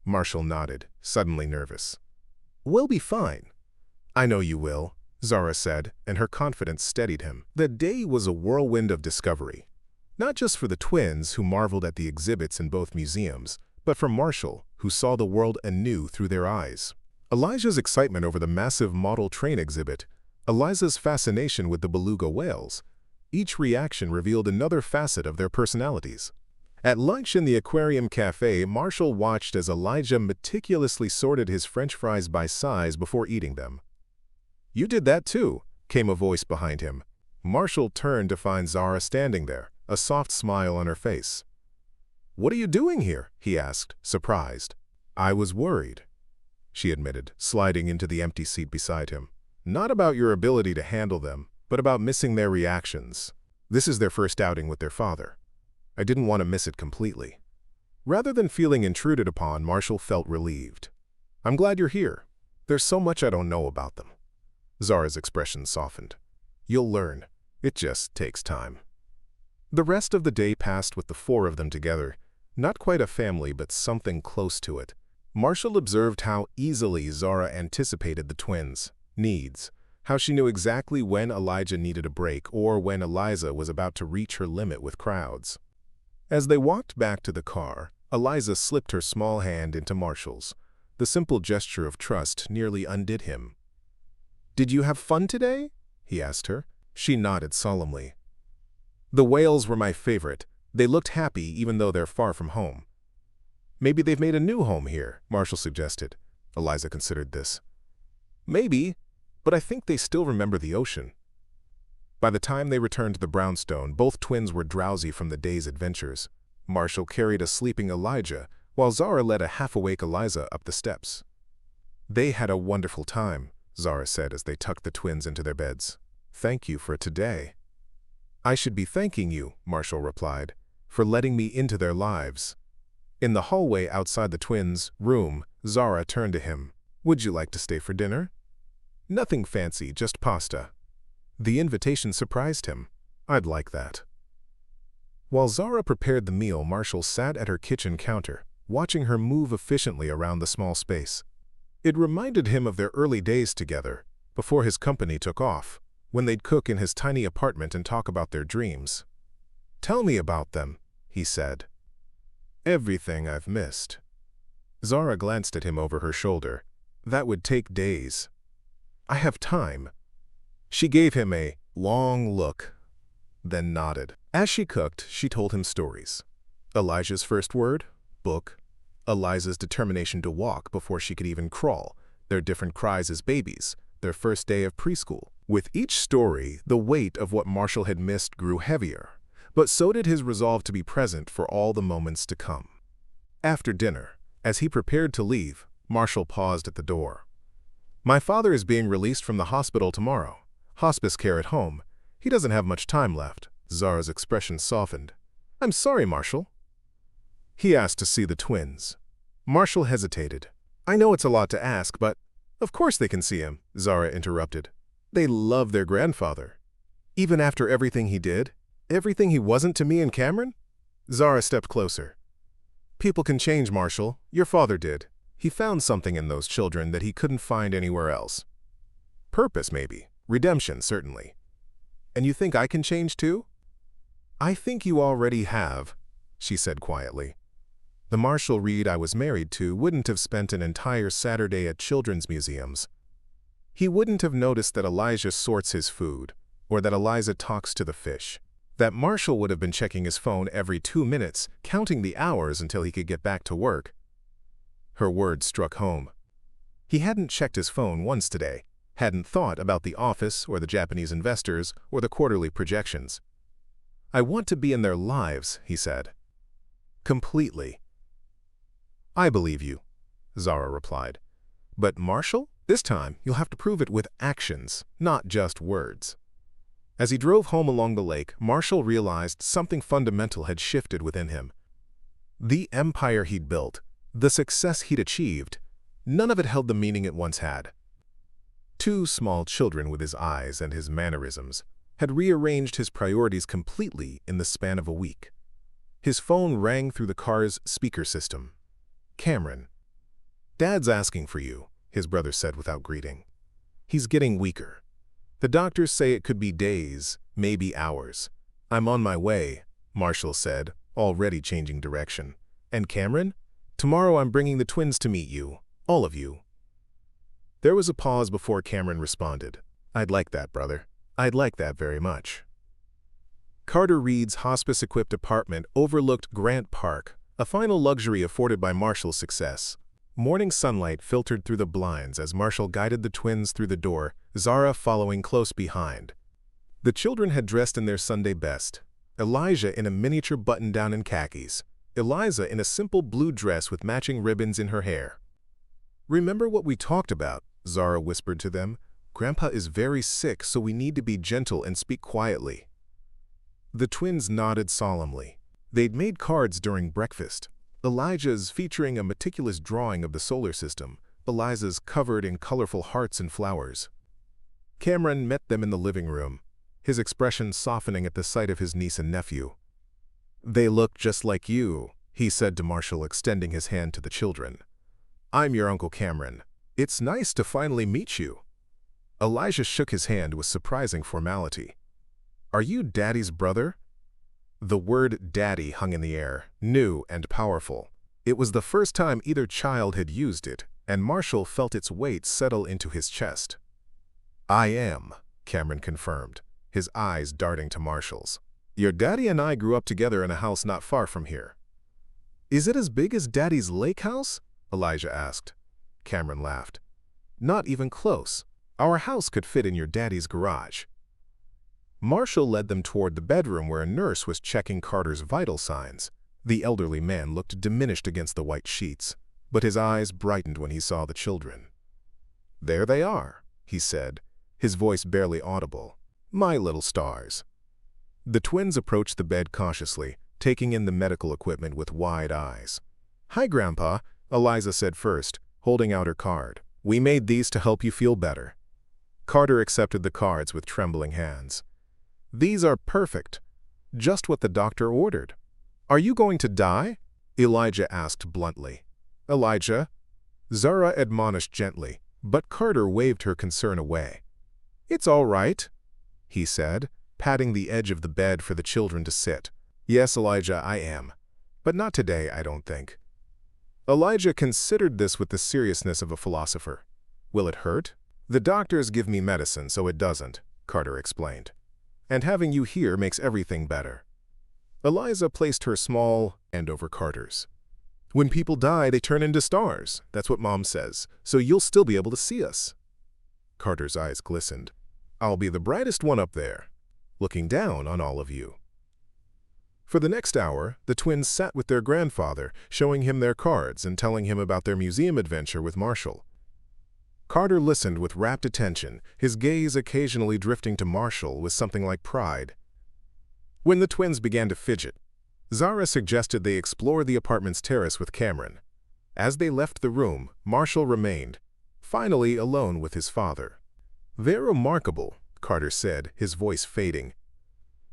Marshall nodded, suddenly nervous. We'll be fine. I know you will, Zara said, and her confidence steadied him. The day was a whirlwind of discovery. Not just for the twins, who marveled at the exhibits in both museums, but for Marshall, who saw the world anew through their eyes. Elijah's excitement over the massive model train exhibit, Eliza's fascination with the beluga whales. Each reaction revealed another facet of their personalities. At lunch in the aquarium cafe, Marshall watched as Elijah meticulously sorted his French fries by size before eating them. You did that too, came a voice behind him. Marshall turned to find Zara standing there, a soft smile on her face. What are you doing here? He asked, surprised. I was worried, she admitted, sliding into the empty seat beside him. Not about your ability to handle them, but about missing their reactions. This is their first outing with their father. I didn't want to miss it completely. Rather than feeling intruded upon, Marshall felt relieved. I'm glad you're here. There's so much I don't know about them. Zara's expression softened. You'll learn. It just takes time. The rest of the day passed with the four of them together. Not quite a family, but something close to it. Marshall observed how easily Zara anticipated the twins' needs, how she knew exactly when Elijah needed a break or when Eliza was about to reach her limit with crowds. As they walked back to the car, Eliza slipped her small hand into Marshall's. The simple gesture of trust nearly undid him. Did you have fun today? He asked her. She nodded solemnly. The whales were my favorite. They looked happy even though they're far from home. Maybe they've made a new home here, Marshall suggested. Eliza considered this. Maybe, but I think they still remember the ocean. By the time they returned to the brownstone, both twins were drowsy from the day's adventures. Marshall carried a sleeping Elijah, while Zara led a half-awake Eliza up the steps. They had a wonderful time, Zara said as they tucked the twins into their beds. Thank you for today. I should be thanking you, Marshall replied, for letting me into their lives. In the hallway outside the twins' room, Zara turned to him. Would you like to stay for dinner? Nothing fancy, just pasta. The invitation surprised him. I'd like that. While Zara prepared the meal, Marshall sat at her kitchen counter, watching her move efficiently around the small space. It reminded him of their early days together, before his company took off, when they'd cook in his tiny apartment and talk about their dreams. Tell me about them, he said. Everything I've missed. Zara glanced at him over her shoulder. That would take days. I have time. She gave him a long look, then nodded. As she cooked, she told him stories. Elijah's first word, book. Eliza's determination to walk before she could even crawl. Their different cries as babies. Their first day of preschool. With each story, the weight of what Marshall had missed grew heavier, but so did his resolve to be present for all the moments to come. After dinner, as he prepared to leave, Marshall paused at the door. My father is being released from the hospital tomorrow. Hospice care at home. He doesn't have much time left. Zara's expression softened. I'm sorry, Marshall. He asked to see the twins. Marshall hesitated. I know it's a lot to ask, but of course they can see him, Zara interrupted. They love their grandfather. Even after everything he did? Everything he wasn't to me and Cameron? Zara stepped closer. People can change, Marshall. Your father did. He found something in those children that he couldn't find anywhere else. Purpose, maybe. Redemption, certainly. And you think I can change too? I think you already have, she said quietly. The Marshall Reed I was married to wouldn't have spent an entire Saturday at children's museums. He wouldn't have noticed that Elijah sorts his food, or that Eliza talks to the fish. That Marshall would have been checking his phone every 2 minutes, counting the hours until he could get back to work. Her words struck home. He hadn't checked his phone once today, hadn't thought about the office or the Japanese investors or the quarterly projections. I want to be in their lives, he said. Completely. I believe you, Zara replied. But Marshall, this time you'll have to prove it with actions, not just words. As he drove home along the lake, Marshall realized something fundamental had shifted within him. The empire he'd built, the success he'd achieved, none of it held the meaning it once had. Two small children with his eyes and his mannerisms had rearranged his priorities completely in the span of a week. His phone rang through the car's speaker system. "Cameron." "Dad's asking for you," his brother said without greeting. "He's getting weaker. The doctors say it could be days, maybe hours." "I'm on my way," Marshall said, already changing direction. "And Cameron? Tomorrow I'm bringing the twins to meet you, all of you." There was a pause before Cameron responded. "I'd like that, brother. I'd like that very much." Carter Reed's hospice-equipped apartment overlooked Grant Park, a final luxury afforded by Marshall's success. Morning sunlight filtered through the blinds as Marshall guided the twins through the door, Zara following close behind. The children had dressed in their Sunday best. Elijah in a miniature button-down and khakis. Eliza in a simple blue dress with matching ribbons in her hair. "Remember what we talked about," Zara whispered to them. "Grandpa is very sick, so we need to be gentle and speak quietly." The twins nodded solemnly. They'd made cards during breakfast. Elijah's featuring a meticulous drawing of the solar system, Eliza's covered in colorful hearts and flowers. Cameron met them in the living room, his expression softening at the sight of his niece and nephew. "They look just like you," he said to Marshall, extending his hand to the children. "I'm your Uncle Cameron. It's nice to finally meet you." Elijah shook his hand with surprising formality. "Are you Daddy's brother?" The word Daddy hung in the air, new and powerful. It was the first time either child had used it, and Marshall felt its weight settle into his chest. "I am," Cameron confirmed, his eyes darting to Marshall's. "Your daddy and I grew up together in a house not far from here." "Is it as big as Daddy's lake house?" Elijah asked. Cameron laughed. "Not even close. Our house could fit in your daddy's garage." Marshall led them toward the bedroom where a nurse was checking Carter's vital signs. The elderly man looked diminished against the white sheets, but his eyes brightened when he saw the children. "There they are," he said, his voice barely audible. "My little stars." The twins approached the bed cautiously, taking in the medical equipment with wide eyes. "Hi, Grandpa," Eliza said first, holding out her card. "We made these to help you feel better." Carter accepted the cards with trembling hands. "These are perfect. Just what the doctor ordered." "Are you going to die?" Elijah asked bluntly. "Elijah?" Zara admonished gently, but Carter waved her concern away. "It's all right," he said, patting the edge of the bed for the children to sit. "Yes, Elijah, I am. But not today, I don't think." Elijah considered this with the seriousness of a philosopher. "Will it hurt?" "The doctors give me medicine, so it doesn't," Carter explained. "And having you here makes everything better." Eliza placed her small hand over Carter's. "When people die, they turn into stars. That's what Mom says, so you'll still be able to see us." Carter's eyes glistened. "I'll be the brightest one up there, looking down on all of you." For the next hour, the twins sat with their grandfather, showing him their cards and telling him about their museum adventure with Marshall. Carter listened with rapt attention, his gaze occasionally drifting to Marshall with something like pride. When the twins began to fidget, Zara suggested they explore the apartment's terrace with Cameron. As they left the room, Marshall remained, finally alone with his father. "They're remarkable," Carter said, his voice fading.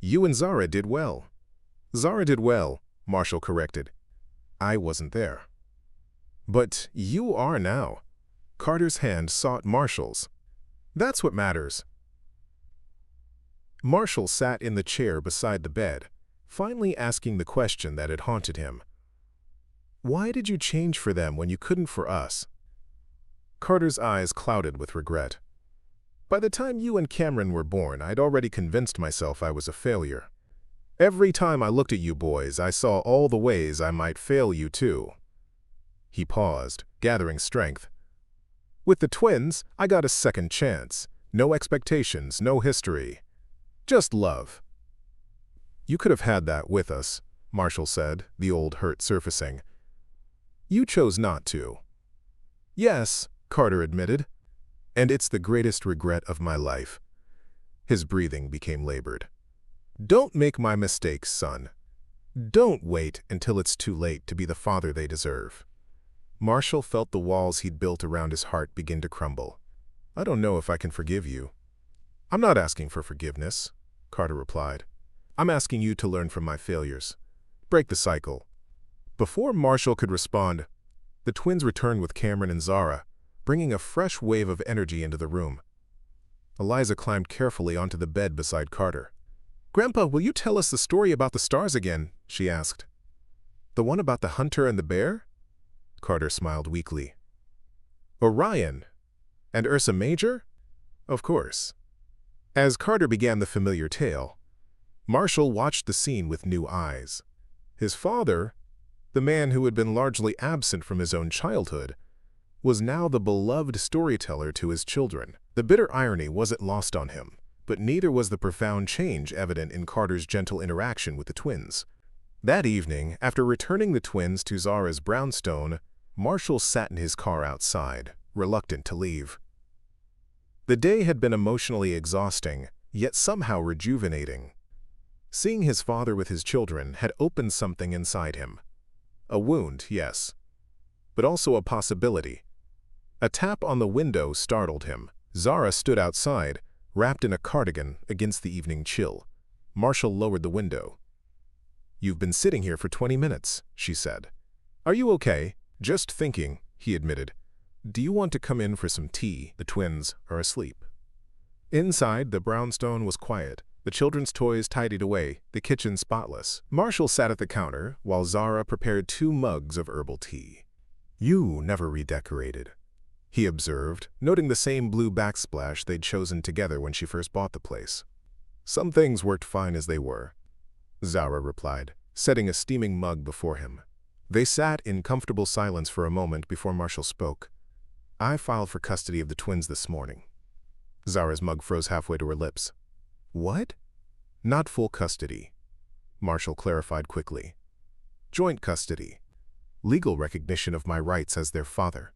"You and Zara did well." "Zara did well," Marshall corrected. "I wasn't there." "But you are now." Carter's hand sought Marshall's. "That's what matters." Marshall sat in the chair beside the bed, finally asking the question that had haunted him. "Why did you change for them when you couldn't for us?" Carter's eyes clouded with regret. "By the time you and Cameron were born, I'd already convinced myself I was a failure. Every time I looked at you boys, I saw all the ways I might fail you too." He paused, gathering strength. "With the twins, I got a second chance. No expectations, no history. Just love." "You could have had that with us," Marshall said, the old hurt surfacing. "You chose not to." "Yes," Carter admitted. "And it's the greatest regret of my life." His breathing became labored. "Don't make my mistakes, son. Don't wait until it's too late to be the father they deserve." Marshall felt the walls he'd built around his heart begin to crumble. "I don't know if I can forgive you." "I'm not asking for forgiveness," Carter replied. "I'm asking you to learn from my failures. Break the cycle." Before Marshall could respond, the twins returned with Cameron and Zara, bringing a fresh wave of energy into the room. Eliza climbed carefully onto the bed beside Carter. "Grandpa, will you tell us the story about the stars again?" she asked. "The one about the hunter and the bear?" Carter smiled weakly. "Orion? And Ursa Major? Of course." As Carter began the familiar tale, Marshall watched the scene with new eyes. His father, the man who had been largely absent from his own childhood, was now the beloved storyteller to his children. The bitter irony wasn't lost on him, but neither was the profound change evident in Carter's gentle interaction with the twins. That evening, after returning the twins to Zara's brownstone, Marshall sat in his car outside, reluctant to leave. The day had been emotionally exhausting, yet somehow rejuvenating. Seeing his father with his children had opened something inside him. A wound, yes, but also a possibility. A tap on the window startled him. Zara stood outside, wrapped in a cardigan against the evening chill. Marshall lowered the window. "You've been sitting here for 20 minutes, she said. "Are you okay?" "Just thinking," he admitted. "Do you want to come in for some tea? The twins are asleep." Inside, the brownstone was quiet, the children's toys tidied away, the kitchen spotless. Marshall sat at the counter while Zara prepared 2 mugs of herbal tea. "You never redecorated," he observed, noting the same blue backsplash they'd chosen together when she first bought the place. "Some things worked fine as they were," Zara replied, setting a steaming mug before him. They sat in comfortable silence for a moment before Marshall spoke. "I filed for custody of the twins this morning." Zara's mug froze halfway to her lips. "What?" "Not full custody," Marshall clarified quickly. "Joint custody. Legal recognition of my rights as their father."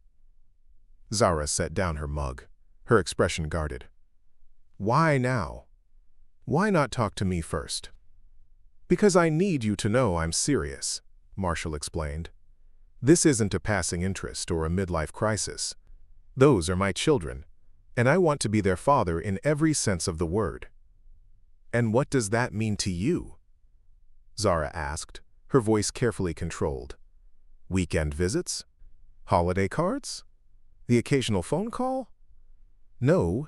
Zara set down her mug, her expression guarded. "Why now? Why not talk to me first?" "Because I need you to know I'm serious," Marshall explained. "This isn't a passing interest or a midlife crisis. Those are my children, and I want to be their father in every sense of the word." "And what does that mean to you?" Zara asked, her voice carefully controlled. "Weekend visits? Holiday cards? The occasional phone call?" "No."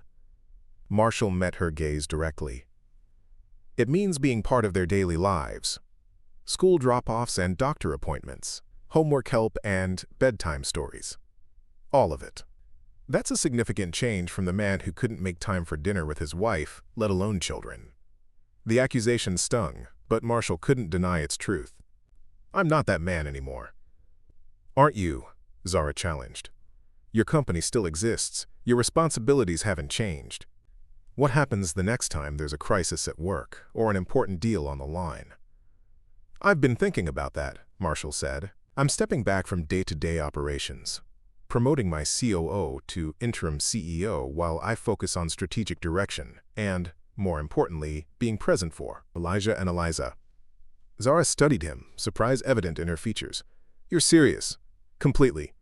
Marshall met her gaze directly. "It means being part of their daily lives. School drop-offs and doctor appointments, homework help and bedtime stories. All of it. That's a significant change from the man who couldn't make time for dinner with his wife, let alone children." The accusation stung, but Marshall couldn't deny its truth. "I'm not that man anymore." "Aren't you?" Zara challenged. "Your company still exists. Your responsibilities haven't changed. What happens the next time there's a crisis at work or an important deal on the line?" "I've been thinking about that," Marshall said. "I'm stepping back from day-to-day operations, promoting my COO to interim CEO while I focus on strategic direction and, more importantly, being present for Elijah and Eliza." Zara studied him, surprise evident in her features. "You're serious?" "Completely."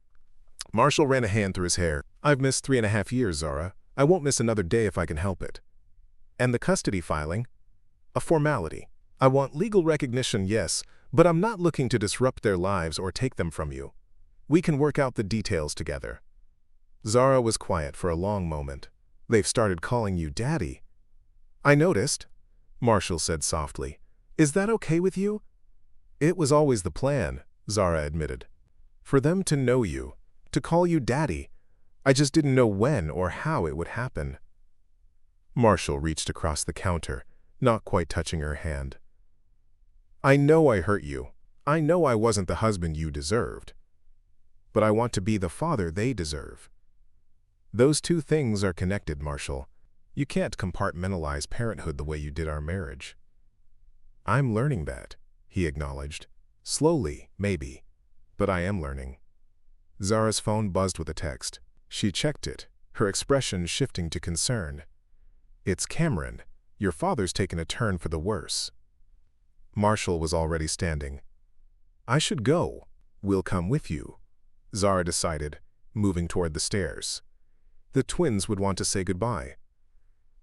Marshall ran a hand through his hair. "I've missed 3.5 years, Zara. I won't miss another day if I can help it." "And the custody filing?" "A formality. I want legal recognition, yes, but I'm not looking to disrupt their lives or take them from you. We can work out the details together." Zara was quiet for a long moment. "They've started calling you Daddy." "I noticed," Marshall said softly. "Is that okay with you?" "It was always the plan," Zara admitted. "For them to know you, to call you Daddy. I just didn't know when or how it would happen." Marshall reached across the counter, not quite touching her hand. "I know I hurt you. I know I wasn't the husband you deserved. But I want to be the father they deserve." Those two things are connected, Marshall. You can't compartmentalize parenthood the way you did our marriage. "I'm learning that," he acknowledged. "Slowly, maybe, but I am learning." Zara's phone buzzed with a text. She checked it, her expression shifting to concern. "It's Cameron," Your father's taken a turn for the worse." Marshall was already standing. "I should go. We'll come with you," Zara decided, moving toward the stairs. The twins would want to say goodbye.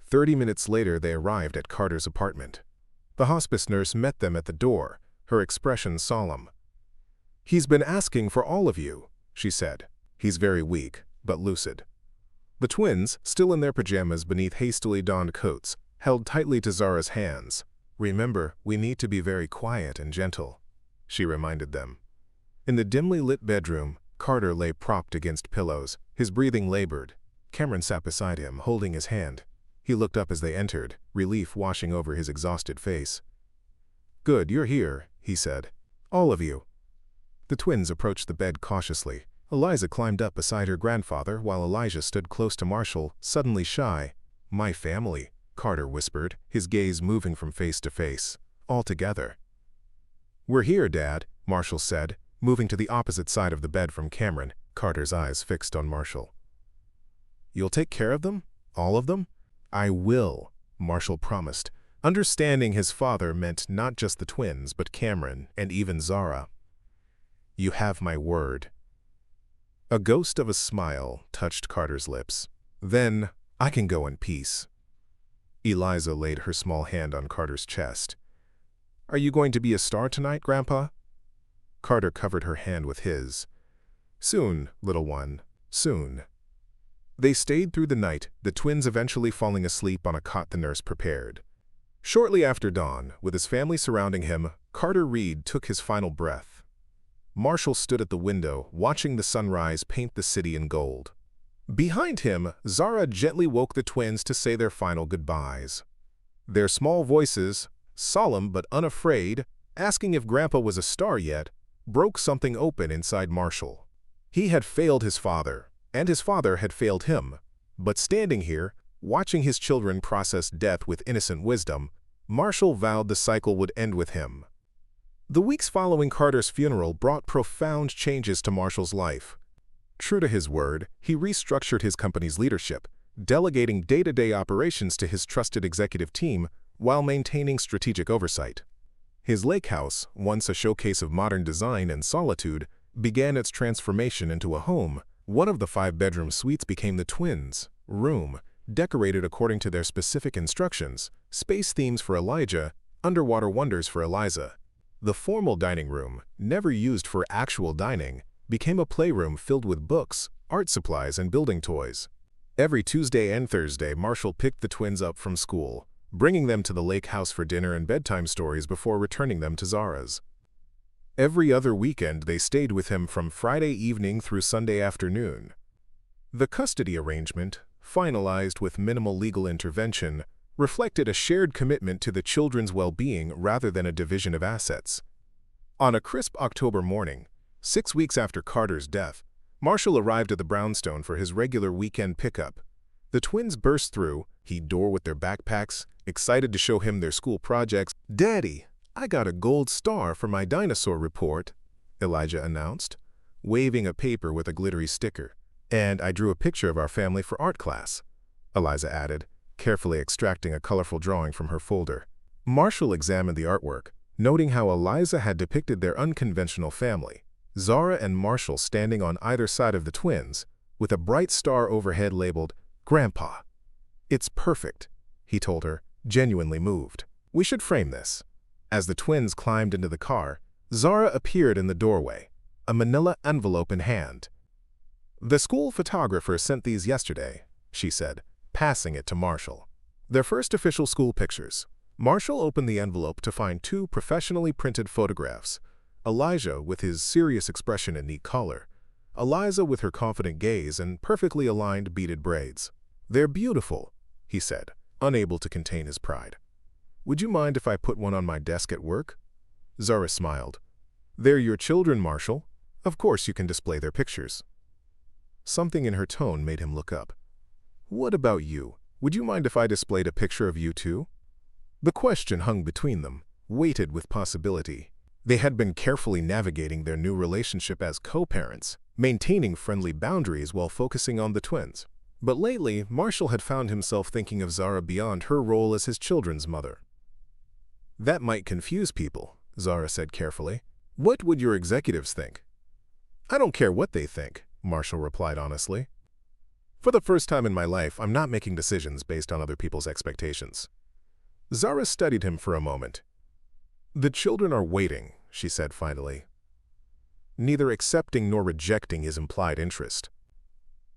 30 minutes later, they arrived at Carter's apartment. The hospice nurse met them at the door, her expression solemn. "He's been asking for all of you," she said. "He's very weak, but lucid." The twins, still in their pajamas beneath hastily donned coats, held tightly to Zara's hands. "Remember, we need to be very quiet and gentle," she reminded them. In the dimly lit bedroom, Carter lay propped against pillows, his breathing labored. Cameron sat beside him, holding his hand. He looked up as they entered, relief washing over his exhausted face. "Good, you're here," he said. "All of you." The twins approached the bed cautiously. Eliza climbed up beside her grandfather while Elijah stood close to Marshall, suddenly shy. "My family," Carter whispered, his gaze moving from face to face. "All together." "We're here, Dad," Marshall said, moving to the opposite side of the bed from Cameron, Carter's eyes fixed on Marshall. "You'll take care of them? All of them?" "I will," Marshall promised, understanding his father meant not just the twins, but Cameron and even Zara. "You have my word." A ghost of a smile touched Carter's lips. "Then I can go in peace." Eliza laid her small hand on Carter's chest. "Are you going to be a star tonight, Grandpa?" Carter covered her hand with his. "Soon, little one, soon." They stayed through the night, the twins eventually falling asleep on a cot the nurse prepared. Shortly after dawn, with his family surrounding him, Carter Reed took his final breath. Marshall stood at the window, watching the sunrise paint the city in gold. Behind him, Zara gently woke the twins to say their final goodbyes. Their small voices, solemn but unafraid, asking if Grandpa was a star yet, broke something open inside Marshall. He had failed his father, and his father had failed him. But standing here, watching his children process death with innocent wisdom, Marshall vowed the cycle would end with him. The weeks following Carter's funeral brought profound changes to Marshall's life. True to his word, he restructured his company's leadership, delegating day-to-day operations to his trusted executive team while maintaining strategic oversight. His lake house, once a showcase of modern design and solitude, began its transformation into a home. One of the 5-bedroom suites became the twins' room, decorated according to their specific instructions: space themes for Elijah, underwater wonders for Eliza. The formal dining room, never used for actual dining, became a playroom filled with books, art supplies, and building toys. Every Tuesday and Thursday, Marshall picked the twins up from school, bringing them to the lake house for dinner and bedtime stories before returning them to Zara's. Every other weekend, they stayed with him from Friday evening through Sunday afternoon. The custody arrangement, finalized with minimal legal intervention, reflected a shared commitment to the children's well-being rather than a division of assets. On a crisp October morning, 6 weeks after Carter's death, Marshall arrived at the brownstone for his regular weekend pickup. The twins burst through, he'd door with their backpacks, excited to show him their school projects. "Daddy, I got a gold star for my dinosaur report," Elijah announced, waving a paper with a glittery sticker. "And I drew a picture of our family for art class," Eliza added, carefully extracting a colorful drawing from her folder. Marshall examined the artwork, noting how Eliza had depicted their unconventional family, Zara and Marshall standing on either side of the twins, with a bright star overhead labeled "Grandpa." "It's perfect," he told her, genuinely moved. "We should frame this." As the twins climbed into the car, Zara appeared in the doorway, a manila envelope in hand. "The school photographer sent these yesterday," she said, passing it to Marshall. "Their first official school pictures." Marshall opened the envelope to find 2 professionally printed photographs, Elijah with his serious expression and neat collar, Eliza with her confident gaze and perfectly aligned beaded braids. "They're beautiful," he said, unable to contain his pride. "Would you mind if I put one on my desk at work?" Zara smiled. "They're your children, Marshall. Of course you can display their pictures." Something in her tone made him look up. "What about you? Would you mind if I displayed a picture of you too?" The question hung between them, weighted with possibility. They had been carefully navigating their new relationship as co-parents, maintaining friendly boundaries while focusing on the twins. But lately, Marshall had found himself thinking of Zara beyond her role as his children's mother. "That might confuse people," Zara said carefully. "What would your executives think?" "I don't care what they think," Marshall replied honestly. "For the first time in my life, I'm not making decisions based on other people's expectations." Zara studied him for a moment. "The children are waiting," she said finally, neither accepting nor rejecting his implied interest.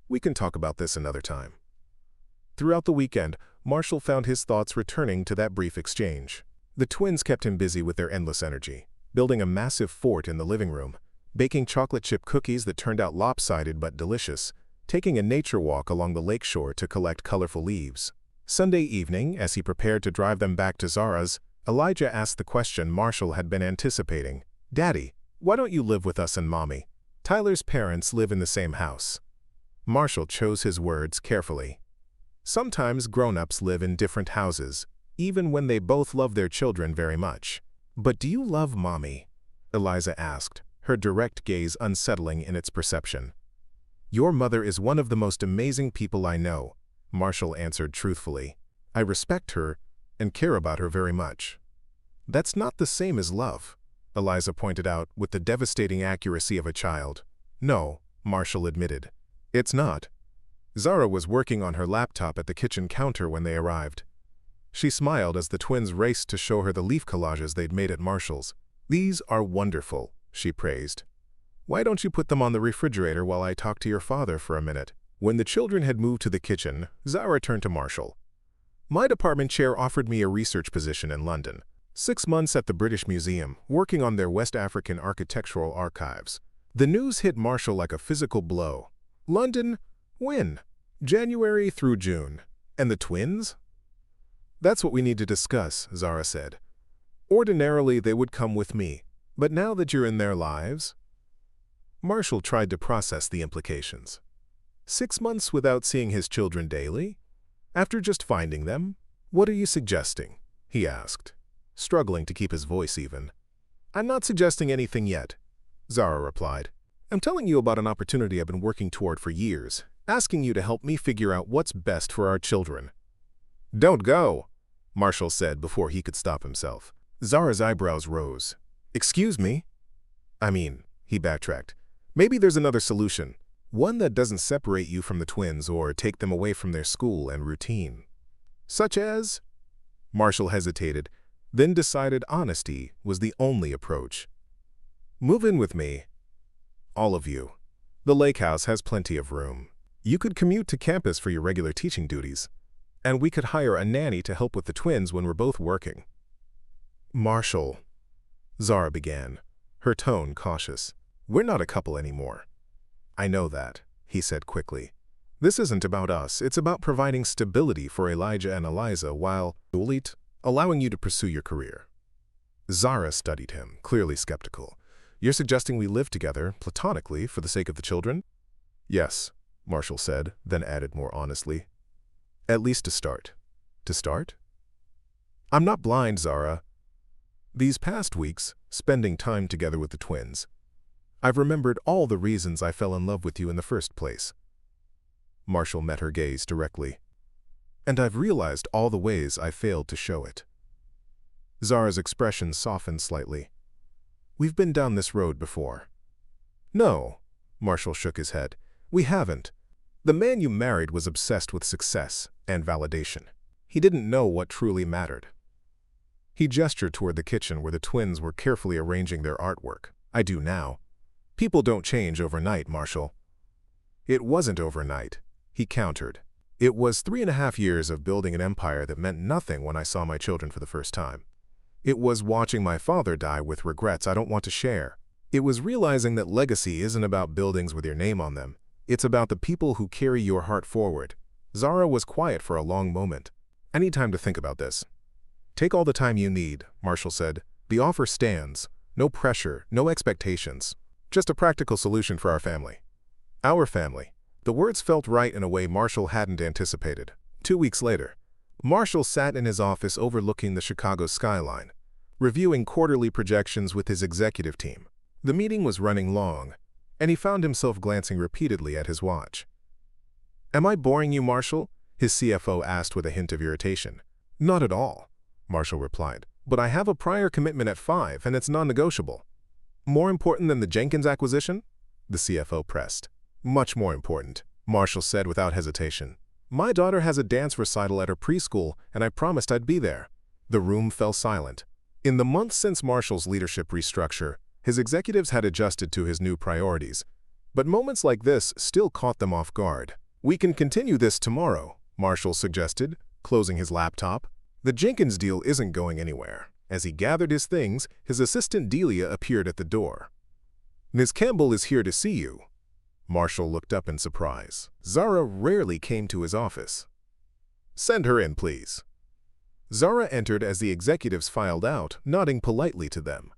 "We can talk about this another time." Throughout the weekend, Marshall found his thoughts returning to that brief exchange. The twins kept him busy with their endless energy, building a massive fort in the living room, baking chocolate chip cookies that turned out lopsided but delicious, taking a nature walk along the lakeshore to collect colorful leaves. Sunday evening, as he prepared to drive them back to Zara's, Elijah asked the question Marshall had been anticipating. "Daddy, why don't you live with us and Mommy? Tyler's parents live in the same house." Marshall chose his words carefully. Sometimes grown-ups live in different houses, even when they both love their children very much. "But do you love Mommy?" Eliza asked, her direct gaze unsettling in its perception. "Your mother is one of the most amazing people I know," Marshall answered truthfully. "I respect her and care about her very much." "That's not the same as love," Eliza pointed out with the devastating accuracy of a child. "No," Marshall admitted. "It's not." Zara was working on her laptop at the kitchen counter when they arrived. She smiled as the twins raced to show her the leaf collages they'd made at Marshall's. "These are wonderful," she praised. "Why don't you put them on the refrigerator while I talk to your father for a minute?" When the children had moved to the kitchen, Zara turned to Marshall. "My department chair offered me a research position in London. 6 months at the British Museum, working on their West African architectural archives." The news hit Marshall like a physical blow. "London? When?" "January through June. And the twins?" "That's what we need to discuss," Zara said. "Ordinarily, they would come with me, but now that you're in their lives—" Marshall tried to process the implications. 6 months without seeing his children daily? After just finding them? "What are you suggesting?" he asked, struggling to keep his voice even. "I'm not suggesting anything yet," Zara replied. "I'm telling you about an opportunity I've been working toward for years, asking you to help me figure out what's best for our children." "Don't go," Marshall said before he could stop himself. Zara's eyebrows rose. "Excuse me?" He backtracked. "Maybe there's another solution. One that doesn't separate you from the twins or take them away from their school and routine." "Such as?" Marshall hesitated, then decided honesty was the only approach. "Move in with me. All of you. The lake house has plenty of room. You could commute to campus for your regular teaching duties, and we could hire a nanny to help with the twins when we're both working." "Marshall," Zara began, her tone cautious. "We're not a couple anymore." "I know that," he said quickly. "This isn't about us. It's about providing stability for Elijah and Eliza while allowing you to pursue your career." Zara studied him, clearly skeptical. "You're suggesting we live together, platonically, for the sake of the children?" "Yes," Marshall said, then added more honestly. "At least to start." "To start?" "I'm not blind, Zara. These past weeks, spending time together with the twins, I've remembered all the reasons I fell in love with you in the first place." Marshall met her gaze directly. "And I've realized all the ways I failed to show it." Zara's expression softened slightly. "We've been down this road before." "No," Marshall shook his head. "We haven't. The man you married was obsessed with success and validation. He didn't know what truly mattered." He gestured toward the kitchen where the twins were carefully arranging their artwork. "I do now. People don't change overnight, Marshall." "It wasn't overnight," he countered. "It was 3.5 years of building an empire that meant nothing when I saw my children for the first time. It was watching my father die with regrets I don't want to share. It was realizing that legacy isn't about buildings with your name on them. It's about the people who carry your heart forward." Zara was quiet for a long moment. "I need time to think about this." "Take all the time you need," Marshall said. "The offer stands. No pressure, no expectations. Just a practical solution for our family." "Our family." The words felt right in a way Marshall hadn't anticipated. 2 weeks later, Marshall sat in his office overlooking the Chicago skyline, reviewing quarterly projections with his executive team. The meeting was running long, and he found himself glancing repeatedly at his watch. "Am I boring you, Marshall?" his CFO asked with a hint of irritation. "Not at all," Marshall replied. "But I have a prior commitment at 5, and it's non-negotiable." "More important than the Jenkins acquisition?" the CFO pressed. "Much more important," Marshall said without hesitation. "My daughter has a dance recital at her preschool, and I promised I'd be there." The room fell silent. In the months since Marshall's leadership restructure, his executives had adjusted to his new priorities. But moments like this still caught them off guard. "We can continue this tomorrow," Marshall suggested, closing his laptop. The Jenkins deal isn't going anywhere. As he gathered his things, his assistant Delia appeared at the door. "Ms. Campbell is here to see you." Marshall looked up in surprise. Zara rarely came to his office. "Send her in, please." Zara entered as the executives filed out, nodding politely to them.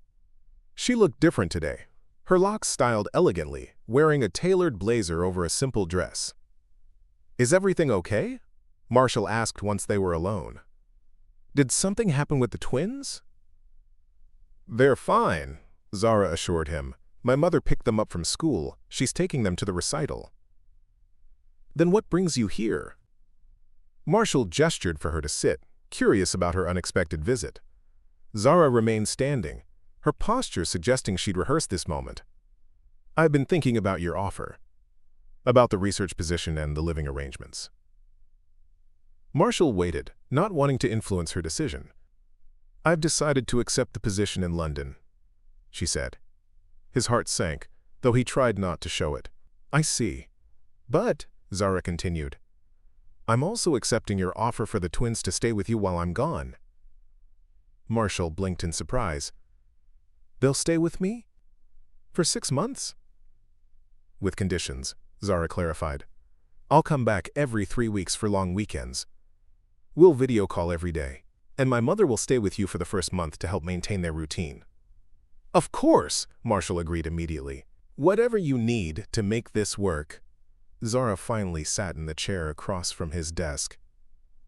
She looked different today. Her locks styled elegantly, wearing a tailored blazer over a simple dress. "Is everything okay?" Marshall asked once they were alone. "Did something happen with the twins?" "They're fine," Zara assured him. "My mother picked them up from school. She's taking them to the recital." "Then what brings you here?" Marshall gestured for her to sit, curious about her unexpected visit. Zara remained standing, her posture suggesting she'd rehearsed this moment. "I've been thinking about your offer. About the research position and the living arrangements." Marshall waited, not wanting to influence her decision. "I've decided to accept the position in London," she said. His heart sank, though he tried not to show it. "I see. But," Zara continued, "I'm also accepting your offer for the twins to stay with you while I'm gone." Marshall blinked in surprise. "They'll stay with me? For 6 months?" "With conditions," Zara clarified. "I'll come back every 3 weeks for long weekends. We'll video call every day, and my mother will stay with you for the first month to help maintain their routine." "Of course," Marshall agreed immediately. "Whatever you need to make this work." Zara finally sat in the chair across from his desk.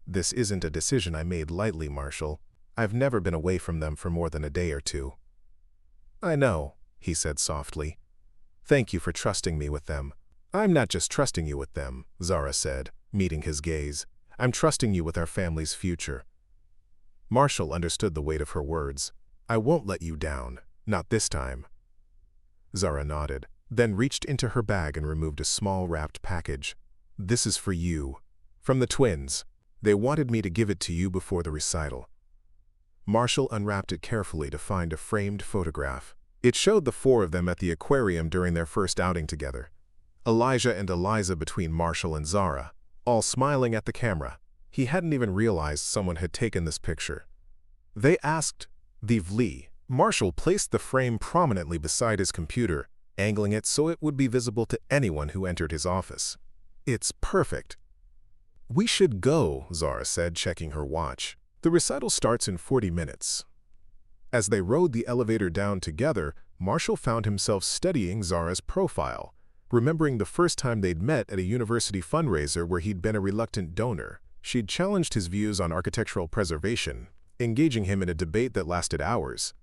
"This isn't a decision I made lightly, Marshall. I've never been away from them for more than a day or two." "I know," he said softly. "Thank you for trusting me with them." "I'm not just trusting you with them," Zara said, meeting his gaze. "I'm trusting you with our family's future." Marshall understood the weight of her words. "I won't let you down. Not this time." Zara nodded, then reached into her bag and removed a small wrapped package. "This is for you. From the twins. They wanted me to give it to you before the recital." Marshall unwrapped it carefully to find a framed photograph. It showed the 4 of them at the aquarium during their first outing together. Elijah and Eliza between Marshall and Zara, all smiling at the camera. He hadn't even realized someone had taken this picture. They asked, "Vivli." Marshall placed the frame prominently beside his computer, angling it so it would be visible to anyone who entered his office. "It's perfect." "We should go," Zara said, checking her watch. "The recital starts in 40 minutes. As they rode the elevator down together, Marshall found himself studying Zara's profile, remembering the first time they'd met at a university fundraiser where he'd been a reluctant donor. She'd challenged his views on architectural preservation, engaging him in a debate that lasted hours.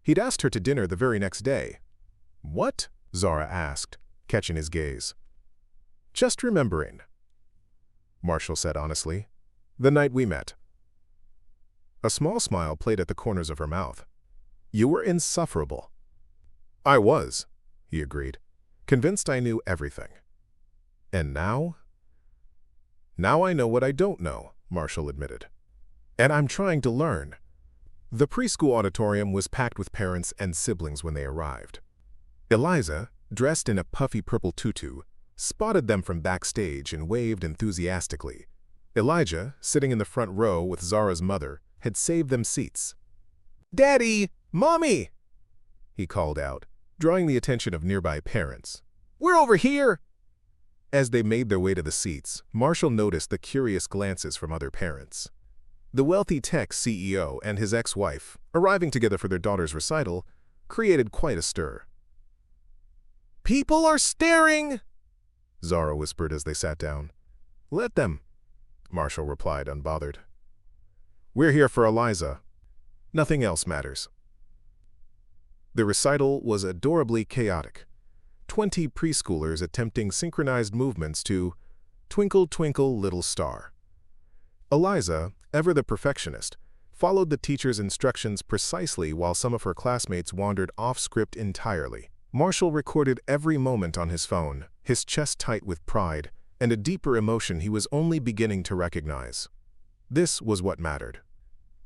He'd asked her to dinner the very next day. "What?" Zara asked, catching his gaze. "Just remembering," Marshall said honestly. "The night we met." A small smile played at the corners of her mouth. "You were insufferable." "I was," he agreed, convinced I knew everything. "And now?" "Now I know what I don't know," Marshall admitted. "And I'm trying to learn." The preschool auditorium was packed with parents and siblings when they arrived. Eliza, dressed in a puffy purple tutu, spotted them from backstage and waved enthusiastically. Elijah, sitting in the front row with Zara's mother, had saved them seats. "Daddy! Mommy!" he called out, drawing the attention of nearby parents. "We're over here!" As they made their way to the seats, Marshall noticed the curious glances from other parents. The wealthy tech CEO and his ex-wife, arriving together for their daughter's recital, created quite a stir. "People are staring!" Zara whispered as they sat down. "Let them," Marshall replied, unbothered. "We're here for Eliza. Nothing else matters." The recital was adorably chaotic. 20 preschoolers attempting synchronized movements to Twinkle, twinkle, little star. Eliza, ever the perfectionist, followed the teacher's instructions precisely while some of her classmates wandered off script entirely. Marshall recorded every moment on his phone, his chest tight with pride, and a deeper emotion he was only beginning to recognize. This was what mattered.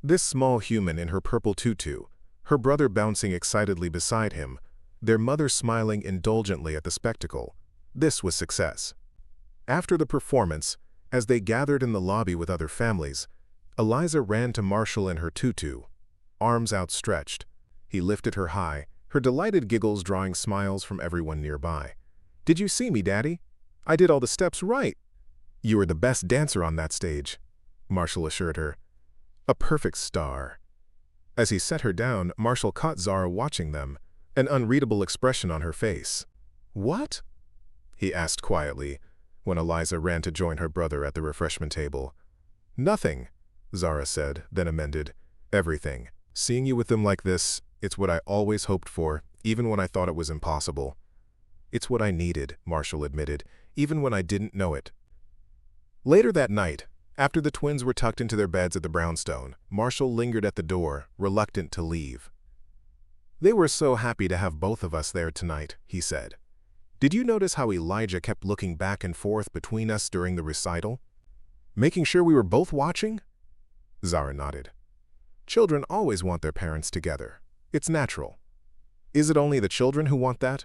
This small human in her purple tutu, her brother bouncing excitedly beside him, their mother smiling indulgently at the spectacle. This was success. After the performance, as they gathered in the lobby with other families, Eliza ran to Marshall in her tutu, arms outstretched. He lifted her high, her delighted giggles drawing smiles from everyone nearby. "Did you see me, Daddy? I did all the steps right." "You were the best dancer on that stage," Marshall assured her. "A perfect star." As he set her down, Marshall caught Zara watching them, an unreadable expression on her face. "What?" he asked quietly, when Eliza ran to join her brother at the refreshment table. "Nothing," Zara said, then amended. "Everything. Seeing you with them like this, it's what I always hoped for, even when I thought it was impossible." "It's what I needed," Marshall admitted, "even when I didn't know it." Later that night, after the twins were tucked into their beds at the brownstone, Marshall lingered at the door, reluctant to leave. "They were so happy to have both of us there tonight," he said. "Did you notice how Elijah kept looking back and forth between us during the recital? Making sure we were both watching?" Zara nodded. "Children always want their parents together. It's natural." "Is it only the children who want that?"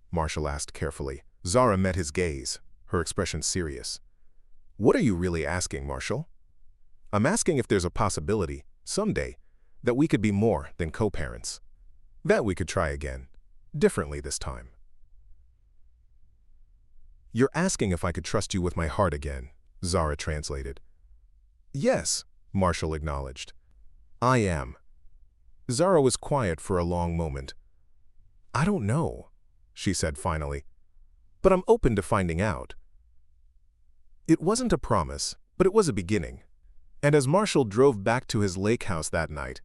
Marshall asked carefully. Zara met his gaze, her expression serious. "What are you really asking, Marshall?" "I'm asking if there's a possibility, someday, that we could be more than co-parents. That we could try again, differently this time." "You're asking if I could trust you with my heart again," Zara translated. "Yes," Marshall acknowledged. "I am." Zara was quiet for a long moment. "I don't know," she said finally, "but I'm open to finding out." It wasn't a promise, but it was a beginning. And as Marshall drove back to his lake house that night,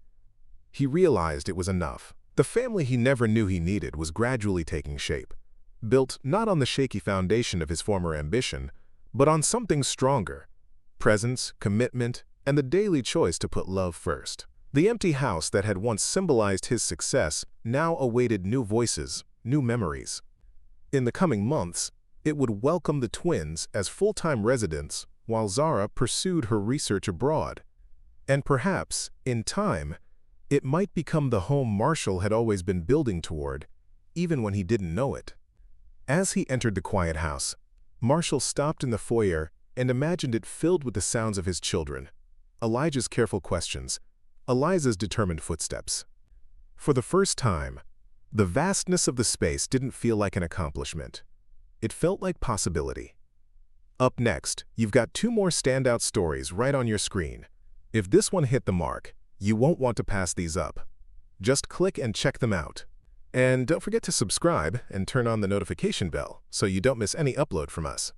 he realized it was enough. The family he never knew he needed was gradually taking shape, built not on the shaky foundation of his former ambition, but on something stronger: presence, commitment, and the daily choice to put love first. The empty house that had once symbolized his success now awaited new voices, new memories. In the coming months, it would welcome the twins as full-time residents while Zara pursued her research abroad. And perhaps, in time, it might become the home Marshall had always been building toward, even when he didn't know it. As he entered the quiet house, Marshall stopped in the foyer and imagined it filled with the sounds of his children, Elijah's careful questions, Eliza's determined footsteps. For the first time, the vastness of the space didn't feel like an accomplishment. It felt like possibility. Up next, you've got 2 more standout stories right on your screen. If this one hit the mark, you won't want to pass these up. Just click and check them out. And don't forget to subscribe and turn on the notification bell so you don't miss any upload from us.